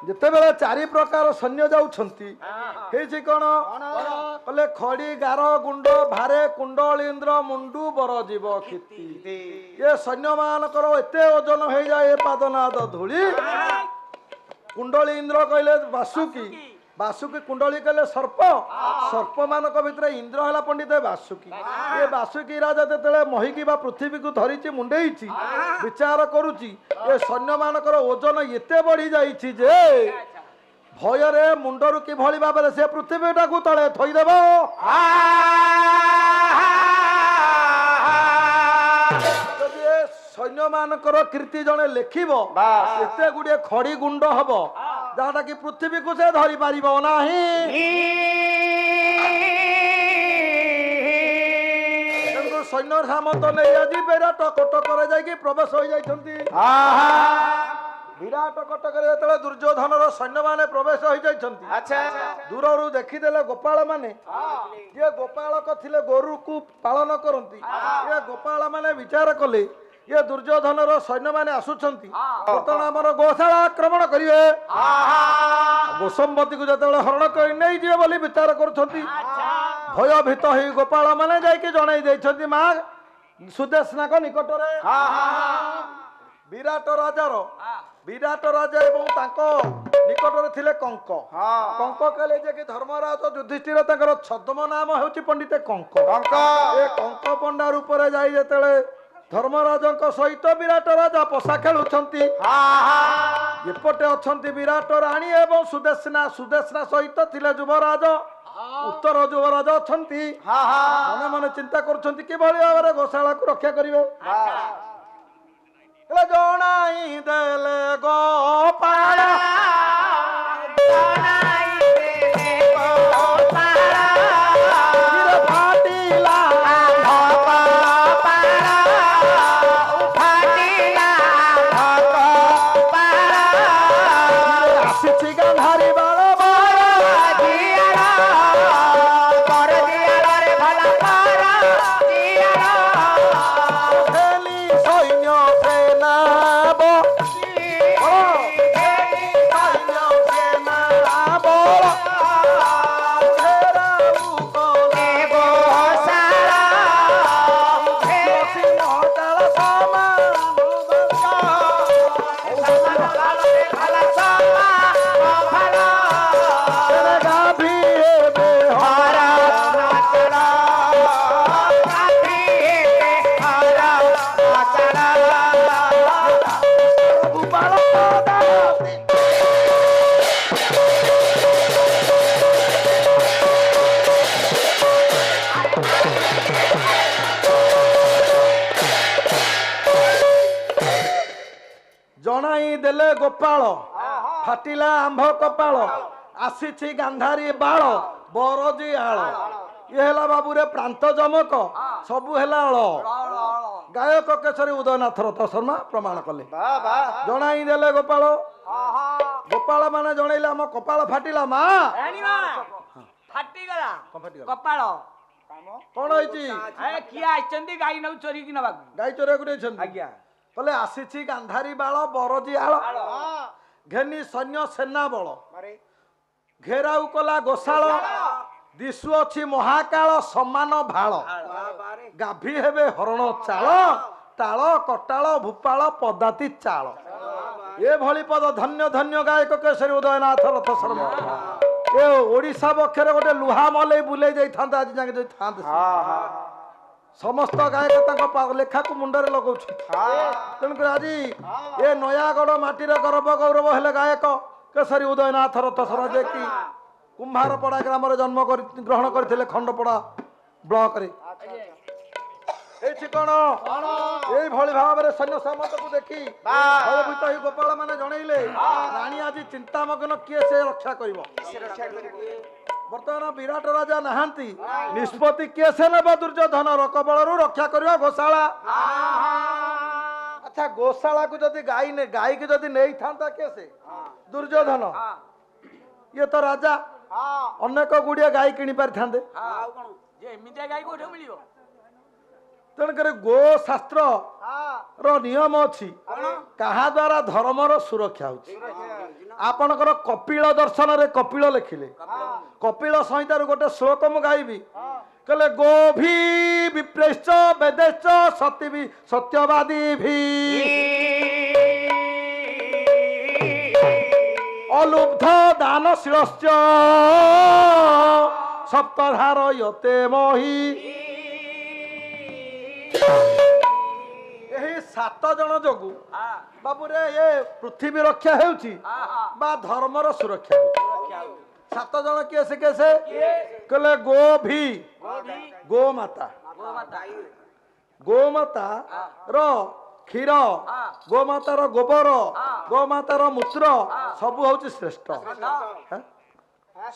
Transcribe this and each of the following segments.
ଯେତେବେଳେ ଚାରି ପ୍ରକାର ସୈନ୍ୟ ଯାଉଛନ୍ତି ହେଇଛି କଣ କହିଲେ ଖଡି ଗାର ଗୁଣ୍ଡ ଭାରେ କୁଣ୍ଡଳୀନ୍ଦ୍ର ମୁଣ୍ଡୁ ବର ଜୀବ କ୍ଷିତି ଏ ସୈନ୍ୟ ମାନଙ୍କର ଏତେ ଓଜନ ହେଇଯାଏ ଏ ପାଦନାଦ ଧୂଳି କୁଣ୍ଡଳୀ ଇନ୍ଦ୍ର କହିଲେ ବାସୁକି ବାସୁକି କୁଣ୍ଡଳୀ କହିଲେ ସର୍ପ ସର୍ପ ମାନଙ୍କ ଭିତରେ ଇନ୍ଦ୍ର ହେଲା ପଣ୍ଡିତ ବାସୁକି ଏ ବାସୁକି ରାଜା ଯେତେବେଳେ ମହିକି ବା ପୃଥିବୀକୁ ଧରିଛି ମୁଣ୍ଡେଇଛି ବିଚାର କରୁଛି ଏ ସୈନ୍ୟ ମାନଙ୍କର ଓଜନ ଏତେ ବଢି ଯାଇଛି ଯେ ଭୟରେ ମୁଣ୍ଡରୁ କିଭଳି ଭାବରେ ସେ ପୃଥିବୀଟାକୁ ତଳେ ଥୋଇଦେବ ଯଦି ଏ ସୈନ୍ୟ ମାନଙ୍କର କୀର୍ତ୍ତି ଜଣେ ଲେଖିବ ଏତେ ଗୁଡିଏ ଖଡି ଗୁଣ୍ଡ ହବ ଯାହାଟା କି ପୃଥିବୀକୁ ସେ ଧରି ପାରିବ ନାହିଁ ସୈନ୍ୟ ସାମନ୍ତ ନେଇ ଆଜି ବିରାଟ କଟକରେ ଯାଇକି ପ୍ରବେଶ ହୋଇଯାଇଛନ୍ତି ବିରାଟ କଟକରେ ଯେତେବେଳେ ଦୁର୍ଯ୍ୟୋଧନର ସୈନ୍ୟମାନେ ପ୍ରବେଶ ହୋଇଯାଇଛନ୍ତି ଦୂରରୁ ଦେଖିଦେଲେ ଗୋପାଳ ମାନେ ଯିଏ ଗୋପାଳକ ଥିଲେ ଗୋରୁକୁ ପାଳନ କରନ୍ତି ଏ ଗୋପାଳ ମାନେ ବିଚାର କଲେ ये दुर्योधनर सैन्य माने आसुछंती वर्तमान हमर गोशाला आक्रमण करिवे गोसंबती को जतले हरण करि नै जे बोली विचार करछंती भयभीत होई गोपाल माने जाय के जणाई दैछंती मा सुदेशना को निकट रे विराट राजा एवं ताको निकट रे थिले कंक कंक कहले जे कि धर्मराज युधिष्ठिर ताकर छद्म नाम हेउची पंडित कंक ए कंक पंडा रूप रे जाई जतले धर्मराज सहित विराट राजा पशा खेलुंट एपटे अच्छा विराट राणी एवं सुदेशना सहित थिले युवराज उत्तर युवराज अच्छा मन मन चिंता कर गोशाला को रक्षा करेंगे जनाई देले गोपाल गोपाल फाटिला आंभ कपाल आसी गांधारी बाल बरजी आल ये है बाबू रे प्रांत जमक सबू है गायक केशरी उदयनाथ रथ शर्मा प्रमाण कले जनाई देले गोपाल गोपाल माने जनइले आम कपाल फाटिला मा फाटिगला कपाल कौन होइची किए आइचंदी गाई नौ चोरी कि नबा गाई चोरी को नइछन आज्ञा कले आसी गांधारी बाल बरजी आल घेनी सैन्य सेना बल घेराउ कला गोशाल दिशु अच्छी महाकाल समान भाल गाभी हेबे हरण चाल ताल कटाल भूपाल पदाति चाल ये भली पद धन्य धन्य गायक केशरी उदयनाथ रथ शर्मा ए ओडिशा बक्षरे गोटे लुहा मलई बुले जाई थांता आज जाके थांते समस्त गायक लेखा को मुंडरे लगौ तेणुक आज ये नयागढ़ माटीर गर्व गौरव हेले गायक केशरी उदयनाथ रथ शर्मा जे कि कुंभारपड़ा ग्राम जन्म ग्रहण करते खंडपड़ा ब्लॉक रे कौन ये भाव में सैन्य सामंत को देखी भयभीत ही गोपाल माने जनइले रानी आज चिंतामग्न किए से रक्षा कर बर्तमान विराट राजा नहांती निष्पत्ति किए से ने दुर्योधन कबल रक्षा करवा गोशाला अच्छा गोशाला को जदि गाई की जदि नहीं था कैसे दुर्योधन ये तो राजा अनेक गुड़िया गाई किणी पारि थांदे ତେଣୁକରି ଗୋ ଶାସ୍ତ୍ର ର ନିୟମ ଅଛି କାହା ଦ୍ୱାରା ଧର୍ମର ସୁରକ୍ଷା ହଉଛି। ଆପଣଙ୍କର କପିଳ ଦର୍ଶନରେ କପିଳ ଲେଖିଲେ, କପିଳ ସଂହିତାରୁ ଗୋଟେ ଶ୍ଲୋକ ମୁଁ ଗାଇବି। କହିଲେ ଗୋଭି ବିପ୍ରେଶ୍ଚ ବେଦେଶ୍ଚ ସତୀଭି ସତ୍ୟବାଦୀ ଭି অলুব্ধ দানশীলশ্চ সপ্তধারয়তে মহি। ଏହି 7 ଜଣ ଯୋଗୁ ବାବୁରେ ଏ ପୃଥିବୀ ରକ୍ଷା ହେଉଛି ବା ଧର୍ମର ସୁରକ୍ଷା ହେଉଛି। 7 ଜଣ କିଏ ସେ କିଏ ସେ କହିଲେ ଗୋଭି ଗୋମାତା, ଗୋମାତା ର କ୍ଷୀର, ଗୋମାତାର ଗୋବର, ଗୋମାତାର ମୂତ୍ର ସବୁ ହଉଛି ଶ୍ରେଷ୍ଠ,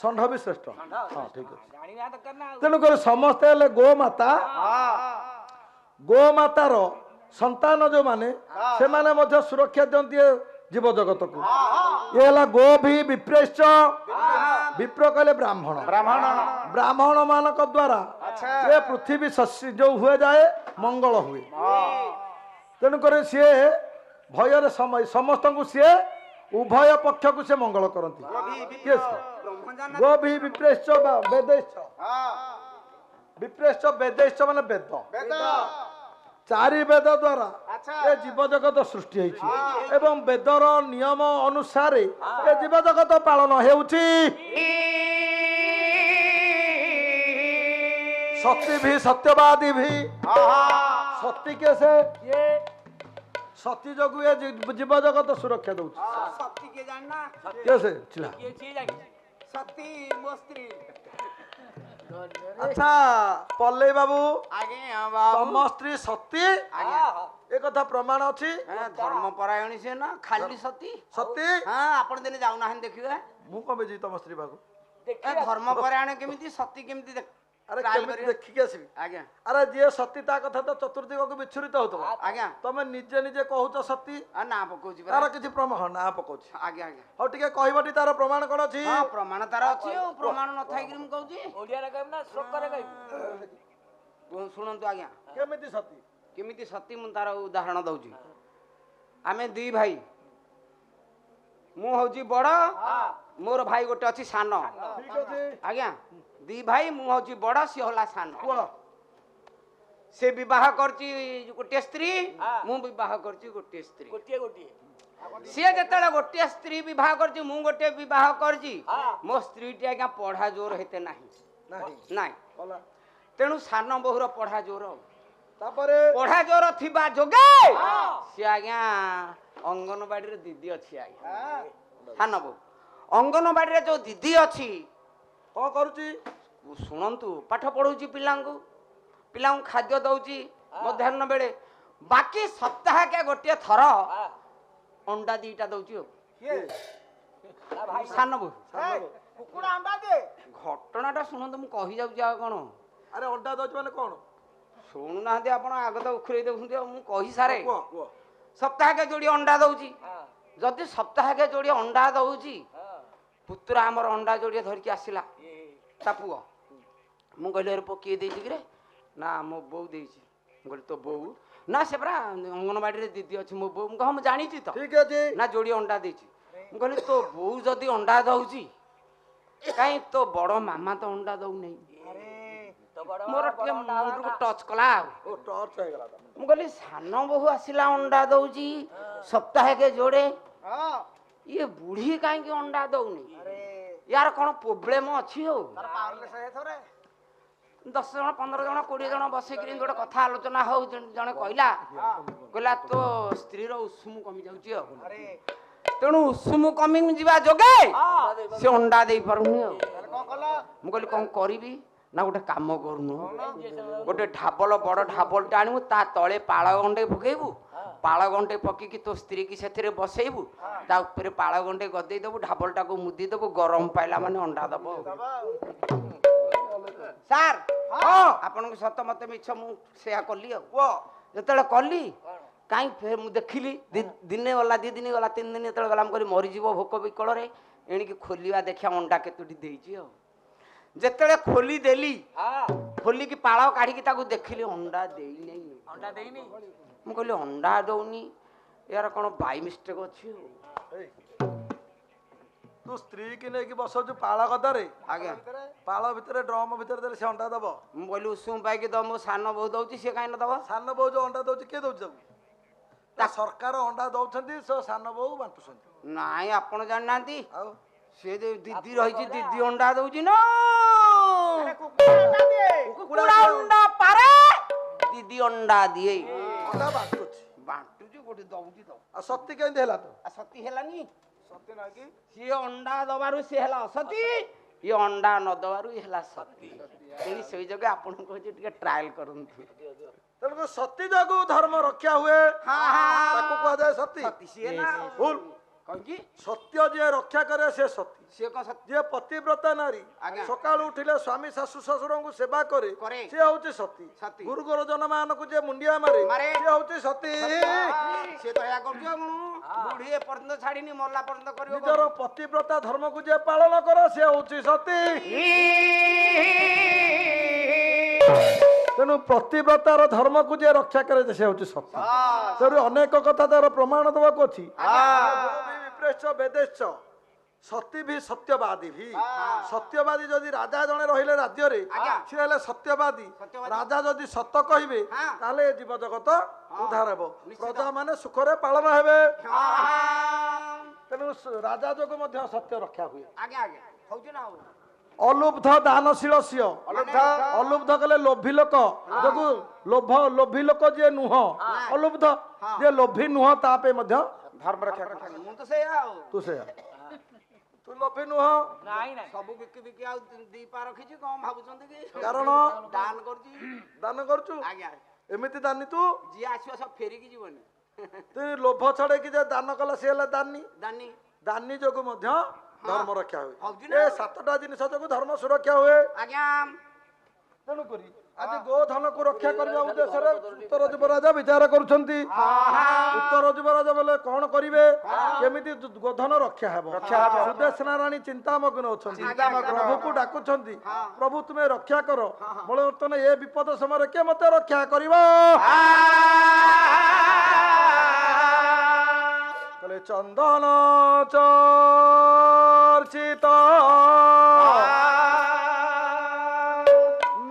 ଷଣ୍ଢ ବି ଶ୍ରେଷ୍ଠ। ହଁ ଠିକ ଅଛି। ତେଣୁକରି ସମସ୍ତେ ହେଲେ ଗୋମାତା। ଗୋମାତାର ସନ୍ତାନ ଯୋଉମାନେ ସେମାନେ ମଧ୍ୟ ସୁରକ୍ଷା ଦିଅନ୍ତି ଜୀବ ଜଗତକୁ। ଇଏ ହେଲା ଗୋଭି ବିପ୍ରେଶ୍ଚ, ବିପ୍ର କହିଲେ ବ୍ରାହ୍ମଣ, ବ୍ରାହ୍ମଣ ମାନଙ୍କ ଦ୍ୱାରା ଏ ପୃଥିବୀ ଯୋଉ ହୁଏ ଯାଏ ମଙ୍ଗଳ ହୁଏ। ତେଣୁକରି ସିଏ ଭୟରେ ସମସ୍ତଙ୍କୁ ସିଏ ଉଭୟ ପକ୍ଷକୁ ସେ ମଙ୍ଗଳ କରନ୍ତି। ଗୋଭି ବିପ୍ରେଶ୍ଚ ବେଦେଶ୍ଚ, ବିପ୍ରେଶ୍ଚ ବେଦେଶ୍ଚ ମାନେ ବେଦ, 4 ବେଦ ଦ୍ୱାରା ଏ ଜୀବ ଜଗତ ସୃଷ୍ଟି ହେଇଛି ଏବଂ ବେଦର ନିୟମ ଅନୁସାରେ ଏ ଜୀବ ଜଗତ ପାଳନ ହେଉଛି। ସତୀ ଭି ସତ୍ୟବାଦୀ ଭି, ସତୀ କେ ସେ ସତୀ ଯୋଗୁ ଏ ଜୀବ ଜଗତ ସୁରକ୍ଷା ଦଉଛି। ସତୀ କିଏ ଜାଣିନା? କିଏ ସେ ଚିଲା? ସତୀ ମୋ ସ୍ତ୍ରୀ। ଆଚ୍ଛା ପଲ୍ଲୀ ବାବୁ, ଆଜ୍ଞା ତମ ସ୍ତ୍ରୀ ସତୀ ଏ କଥା ପ୍ରମାଣ ଅଛି? ଧର୍ମପରାୟଣୀ ସେ ନା ଖାଲି ସତୀ। ସତୀ? ହଁ, ଆପଣ ଦିନେ ଯାଉନାହାନ୍ତି ଦେଖିବେ। ମୁଁ କଣ ଯିବି ତମ ସ୍ତ୍ରୀ ପାଖକୁ? ଧର୍ମପରାୟଣ କେମିତି, ସତୀ କେମିତି? ଆରେ କେମିତି ଦେଖିକି ଆସିବି? ଆଜ୍ଞା ଆରେ ଯିଏ ସତୀ ତା କଥା ତ ଚତୁର୍ଦିଗକୁ ବିଚ୍ଛୁରିତ ହଉଥିବ। ଆଜ୍ଞା ତମେ ନିଜେ ନିଜେ କହୁଛ ସତୀ, ନା ପକଉଛି ତାର କିଛି ପ୍ରମାଣ ନା ପକଉଛି? ଆଜ୍ଞା ଆଜ୍ଞା ହଉ ଟିକେ କହିବଟି ତାର ପ୍ରମାଣ କଣ ଅଛି? ହଁ, ପ୍ରମାଣ ତାର ଅଛି। ଆଉ ପ୍ରମାଣ ନଥାଇକିରି ମୁଁ କହୁଛି। ଓଡିଆରେ କହିବି ନା ଶ୍ଲୋକରେ କହିବି? ଶୁଣନ୍ତୁ ଆଜ୍ଞା, କେମିତି ସତୀ? କେମିତି ସତୀ ମୁଁ ତାର ଉଦାହରଣ ଦଉଛି। ଆମେ 2 ଭାଇ, ମୁଁ ହଉଛି ବଡ, ମୋର ଭାଇ ଗୋଟେ ଅଛି ସାନ। ଠିକ ଅଛି ଆଜ୍ଞା, 2 ଭାଇ, ମୁଁ ହଉଛି ବଡ, ସିଏ ହେଲା ସାନ। କୁହ। ସେ ବିବାହ କରିଛି ଗୋଟିଏ ସ୍ତ୍ରୀ, ମୁଁ ବିବାହ କରିଛି ଗୋଟିଏ ସ୍ତ୍ରୀ। ଗୋଟିଏ ଗୋଟିଏ ସିଏ ଯେତେବେଳେ ଗୋଟିଏ ସ୍ତ୍ରୀ ବିବାହ କରିଛି, ମୁଁ ଗୋଟିଏ ବିବାହ କରିଛି, ମୋ ସ୍ତ୍ରୀଟି ଆଜ୍ଞା ପଢା ଜୋର ହେତେ ନାହିଁ ନାଇଁ। ତେଣୁ ସାନ ବୋହୂର ପଢା ଜୋର, ତାପରେ ପଢା ଜୋର ଥିବା ଯୋଗେ ସିଏ ଆଜ୍ଞା ଅଙ୍ଗନବାଡିରେ ଦିଦି ଅଛି। ଆଜ୍ଞା ସାନ ବୋହୂ ଅଙ୍ଗନବାଡିରେ ଯୋଉ ଦିଦି ଅଛି କଣ କରୁଛି? ଶୁଣନ୍ତୁ, ପାଠ ପଢଉଛି ପିଲାଙ୍କୁ, ପିଲାଙ୍କୁ ଖାଦ୍ୟ ଦଉଛି ମଧ୍ୟାହ୍ନ ବେଳେ, ବାକି ସପ୍ତାହକେ ଗୋଟିଏ ଥର ଅଣ୍ଡା 2ଟା ଦଉଛି। ଆଉ ସାନ ବୋହୂ କୁକୁଡ଼ା ଅଣ୍ଡା ଦିଏ? ଘଟଣାଟା ଶୁଣନ୍ତୁ, ମୁଁ କହି ଯାଉଛି ଆଉ କଣ। ଆରେ ଅଣ୍ଡା ଦଉଛି ମାନେ କଣ? ଶୁଣୁନାହାନ୍ତି ଆପଣ, ଆଗ ତ ଉଖୁରେଇ ଦେଉଛନ୍ତି। ଆଉ ମୁଁ କହି ସାରେ। କୁହ କୁହ। ସପ୍ତାହକେ ଯୋଡିଏ ଅଣ୍ଡା ଦଉଛି। ଯଦି ସପ୍ତାହକେ ଯୋଡିଏ ଅଣ୍ଡା ଦଉଛି, ପୁତୁରା ଆମର ଅଣ୍ଡା ଯୋଡିଏ ଧରିକି ଆସିଲା, ତା ପୁଅ। ମୁଁ କହିଲି ଆରେ ପୁଅ କିଏ ଦେଇଛି କିରେ? ନା ମୋ ବୋଉ ଦେଇଛି। ମୁଁ କହିଲି ତୋ ବୋଉ? ନା ସେ ପରା ଅଙ୍ଗନବାଡିରେ ଦିଦି ଅଛି ମୋ ବୋଉ। ମୁଁ କହ ମୁଁ ଜାଣିଛି ତ। ଠିକ ଅଛି। ନା ଯୋଡିଏ ଅଣ୍ଡା ଦେଇଛି। ମୁଁ କହିଲି ତୋ ବୋଉ ଯଦି ଅଣ୍ଡା ଦଉଛି, କାହିଁ ତୋ ବଡ ମାମା ତ ଅଣ୍ଡା ଦଉନାହିଁ। ମୋର ଟିକେ ମୁଣ୍ଡକୁ ଟଚ୍ କଲା। ମୁଁ କହିଲି ସାନ ବୋହୂ ଆସିଲା ଅଣ୍ଡା ଦଉଛି ସପ୍ତାହକେ ଯୋଡେ, ଇଏ ବୁଢୀ କାହିଁକି ଅଣ୍ଡା ଦଉନି? ୟାର କଣ ପ୍ରୋବ୍ଲେମ ଅଛି? ଆଉ 10 ଜଣ 15 ଜଣ 20 ଜଣ ବସିକିରି ଗୋଟେ କଥା ଆଲୋଚନା ହଉ, ଜଣେ କହିଲା ତୋ ସ୍ତ୍ରୀର ଉଷୁମ କମି ଯାଉଛି। ଆଉ ତେଣୁ ଉଷୁମ କମି ଯିବା ଯୋଗେ ସେ ଅଣ୍ଡା ଦେଇ ପାରୁନି। ଆଉ ମୁଁ କହିଲି କଣ କରିବି? ନା ଗୋଟେ କାମ କରୁନୁ, ଗୋଟେ ଢାବଲ, ବଡ ଢାବଲଟା ଆଣିବୁ, ତା ତଳେ ପାଳ ଗଣ୍ଡେ ପକେଇବୁ, ପାଳ ଗଣ୍ଡେ ପକେଇକି ତୋ ସ୍ତ୍ରୀ କି ସେଥିରେ ବସେଇବୁ, ତା ଉପରେ ପାଳ ଗଣ୍ଡେ ଗଦେଇ ଦବୁ, ଢାବଲଟାକୁ ମୁଦି ଦବୁ, ଗରମ ପାଇଲା ମାନେ ଅଣ୍ଡା ଦବ। ସାର୍ ଆପଣଙ୍କୁ ସତ ମତେ ମିଛ, ମୁଁ ସେୟା କଲି। ଆଉ ଯେତେବେଳେ କଲି, କାହିଁ ଫେର ମୁଁ ଦେଖିଲି ଦିନେ ଗଲା, 2 ଦିନ ଗଲା, 3 ଦିନ ଯେତେବେଳେ ଗଲା, ମୁଁ କହିଲି ମରିଯିବ ଭୋକ ବିକଳରେ, ଏଣିକି ଖୋଲିବା ଦେଖିବା ଅଣ୍ଡା କେତୋଟି ଦେଇଛି। ଆଉ ଯେତେବେଳେ ଖୋଲି ଦେଲି, ଖୋଲିକି ପାଳ କାଢିକି ତାକୁ ଦେଖିଲି, ଅଣ୍ଡା ଦେଇନେଇ। ଅଣ୍ଡା ଦେଇନି ମୁଁ କହିଲି ଅଣ୍ଡା ଦଉନି यार कौन बाई मिस्टेक अच्छी तू स्त्री की नहीं बसु पाल गदारे आज्ञा पाल भितर ड्रम भितर देले से अंडा दब मु कहली उषुम पाई दो मो सान बहु दउची से काई न दब सान बहु जो अंडा दउची के दउची ता सरकार अंडा दउछंती सो सान बहु बांटुछंती नाई आपण जान नांती आ से दीदी रही दीदी अंडा दउची न कुकुड़ा अंडा पारे दीदी अंडा दिए अंडा बांटुछ बांटुची गोटे दउची तो आ सत्य केंदे हला तो आ सती हेलानी सत्य ना कि सी अंडा दबारु से हेला सती ये अंडा न दबारु हेला सती तेनी सही जगह आपण को टिके ट्रायल करंतु तेणु सती जगु धर्म रक्षा हुए हां हां ताको कह जाए सती सती से ना भूल कहीं सत्य जे रक्षा करे से सती से को सती जे पतिव्रता नारी आज्ञा। सकाळ उठिले स्वामी शाशु शशुर को सेवा करे करे। से होची सती सती। गुरु गुरुजन मान को जे मुंडिया मारे मारे। से होची सती से तो या करजो बुढ़ी ए पर्यंत छाड़ीनी मल्ला पर्यंत करियो निजर पतिव्रता धर्म को जे पालन करे से होची सती तेणु पतिव्रतार धर्म को जे रक्षा करे से होची सती तेणु अनेक कथा तार प्रमाण देवाक अछि विप्रेश्च वेदेश्च सती भी सत्यवादी भी सत्यवादी जदि राजा जने रहिले राज्य रे आज्ञा। से हेले सत्यवादी सत्यवादी। राजा जदि सत्य कहिबे हाँ। ताले जीव जगत उद्धार हेबो प्रजा माने सुखरे पालन हेबे तेणु राजा जोग मध्य सत्य रक्षा हुए आगे आगे होउछ ना हो अलुब्ध दानशील सिय अलुब्ध कले लोभी लोक जोगु लोभी लोक जे नुह अलुब्ध जे लोभी नुह तापे मध्य धर्म रक्षा कर मु तो से आ तू से तू लोभी नुह ନାଇଁ ନାଇଁ सब बिकी बिकी आ दी पा रखिछि कोन भाबुचंती कि कारण दान करछि दान करचु आगे एमिति दानी तू जी आछियो सब फेरी की जीवनी तू लोभ छड़े कि जे दान कला से हेला दानी दानी दानी जोगु मध्य धर्म रक्षा हौजी हुए ना। ए सातटा जिनिस जोगु धर्म सुरक्षा हुए आज्ञा तेणु करी आज गोधन को रक्षा करने उद्देश्य रे उत्तर युवराजा विचार करुछंती उत्तर युवराजा बोले कौन करिवे केमिति गोधन रक्षा हेबो सुदेशना रानी चिंतामग्न अछंती प्रभु को डाकुछंती प्रभु तुम्हें रक्षा करो बोले वर्तमान ए विपद समय के मते रक्षा करिवो कले चंदन चर्चित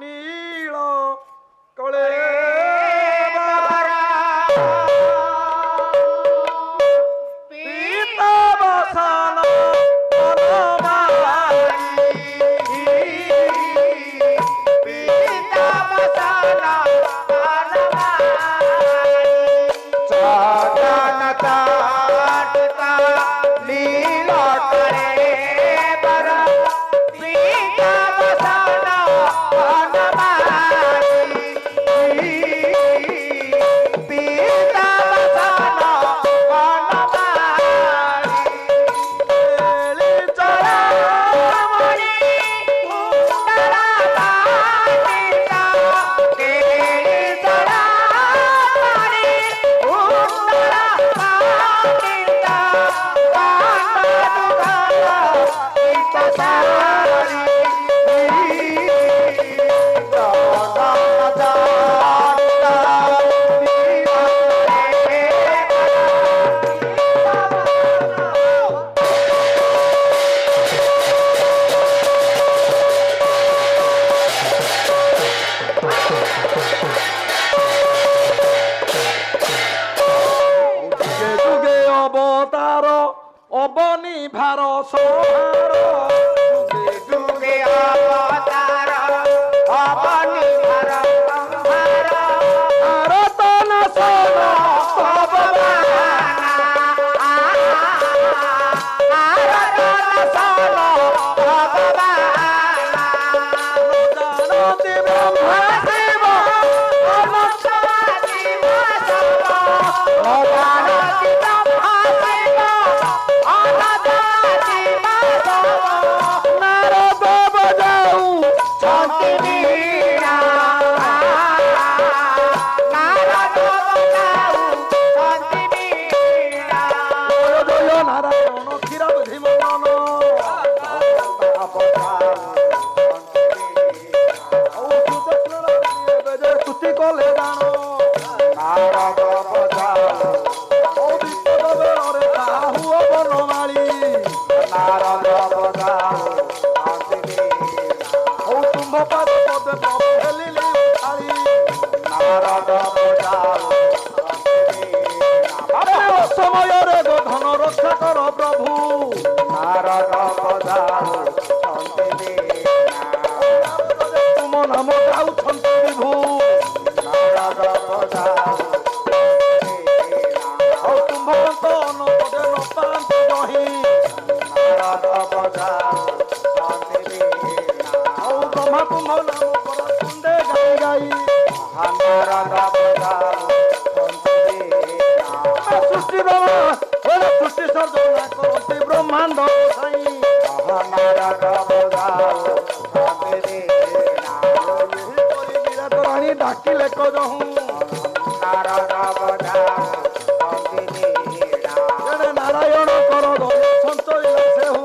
नील कले पीतावसन जुगे अवतार अबनी भार संहार जुगे जुगे भारत नाशन जानति ब्रह्मा शिव नारद बजाऊ जय नारायण क्षीर बुद्धिमन स्तुति कले दान ଯୋଜନା କରନ୍ତି ବ୍ରହ୍ମାଣ୍ଡ ସାଇ ବିରାଟ ରାଣୀ ଡାକିଲେ କଜହୁ ଜଣେ ନାରାୟଣ କର ଦଳେ ସଞ୍ଚରିଲା ସେହୁ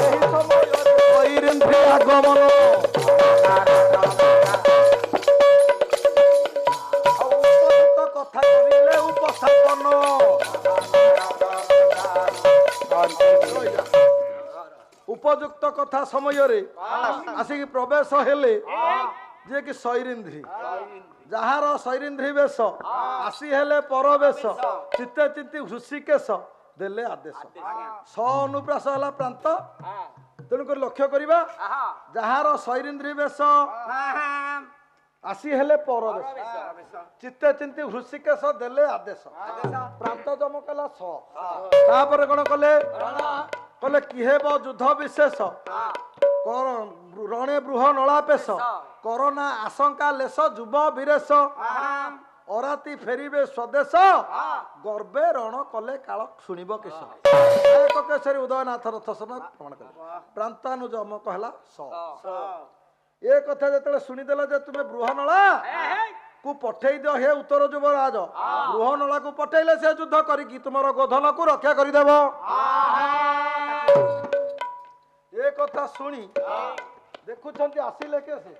ଏହି ସମୟରେ ସୈରିନ୍ଦ୍ରୀ ଆଗମନ ଉପଯୁକ୍ତ କଥା କରିଲେ ଉପସ୍ଥାପନ ଉପଯୁକ୍ତ କଥା ସମୟରେ ଆସିକି ପ୍ରବେଶ ହେଲେ ଯିଏ କି ସୈରିନ୍ଦ୍ରୀ ଯାହାର ସୈରିନ୍ଦ୍ରୀ ବେଶ ଆସି ହେଲେ ପରବେଶ ଚିତ୍ତେ ଚିତ୍ତି ହୃଷିକେଶ ଦେଲେ ଆଦେଶ ସ ଅନୁପ୍ରାସ ହେଲା ପ୍ରାନ୍ତ ତେଣୁକରି ଲକ୍ଷ୍ୟ କରିବା ଯାହାର ସୈରିନ୍ଦ୍ରୀ ବେଶ ଆସି ହେଲେ ପରବେଶ ଚିତ୍ତେ ଚିନ୍ତି ହୃଷିକେଶ ଦେଲେ ଆଦେଶ ପ୍ରାନ୍ତ ଜମକ ହେଲା ସ ତାପରେ କଣ କଲେ କଲେ କି ହେବ ଯୁଦ୍ଧ ବିଶେଷ ରଣେ ବୃହ ନଳାପେଶ କରୋନା ଆଶଙ୍କା ଲେଶ ଯୁବ ବୀରେଶ ଅରାତି ଫେରିବେ ସ୍ୱଦେଶ ଗର୍ବେ ରଣ କଲେ କାଳ ଶୁଣିବ କେଶ ଏକ କେଶରୀ ଉଦୟନାଥ ରଥ ସନ ପ୍ରମାଣ କଲେ ପ୍ରାନ୍ତାନୁଜମକ ହେଲା ସ ଏ କଥା ଯେତେବେଳେ ଶୁଣିଦେଲ ଯେ ତୁମେ ବୃହନଳା କୁ ପଠେଇ ଦିଅ ହେ ଉତ୍ତର ଯୁବରାଜ ବୃହନଳାକୁ ପଠେଇଲେ ସେ ଯୁଦ୍ଧ କରିକି ତୁମର ଗୋଧନକୁ ରକ୍ଷା କରିଦେବ ଏ କଥା ଶୁଣି ଦେଖୁଛନ୍ତି ଆସିଲେ କେ ସେ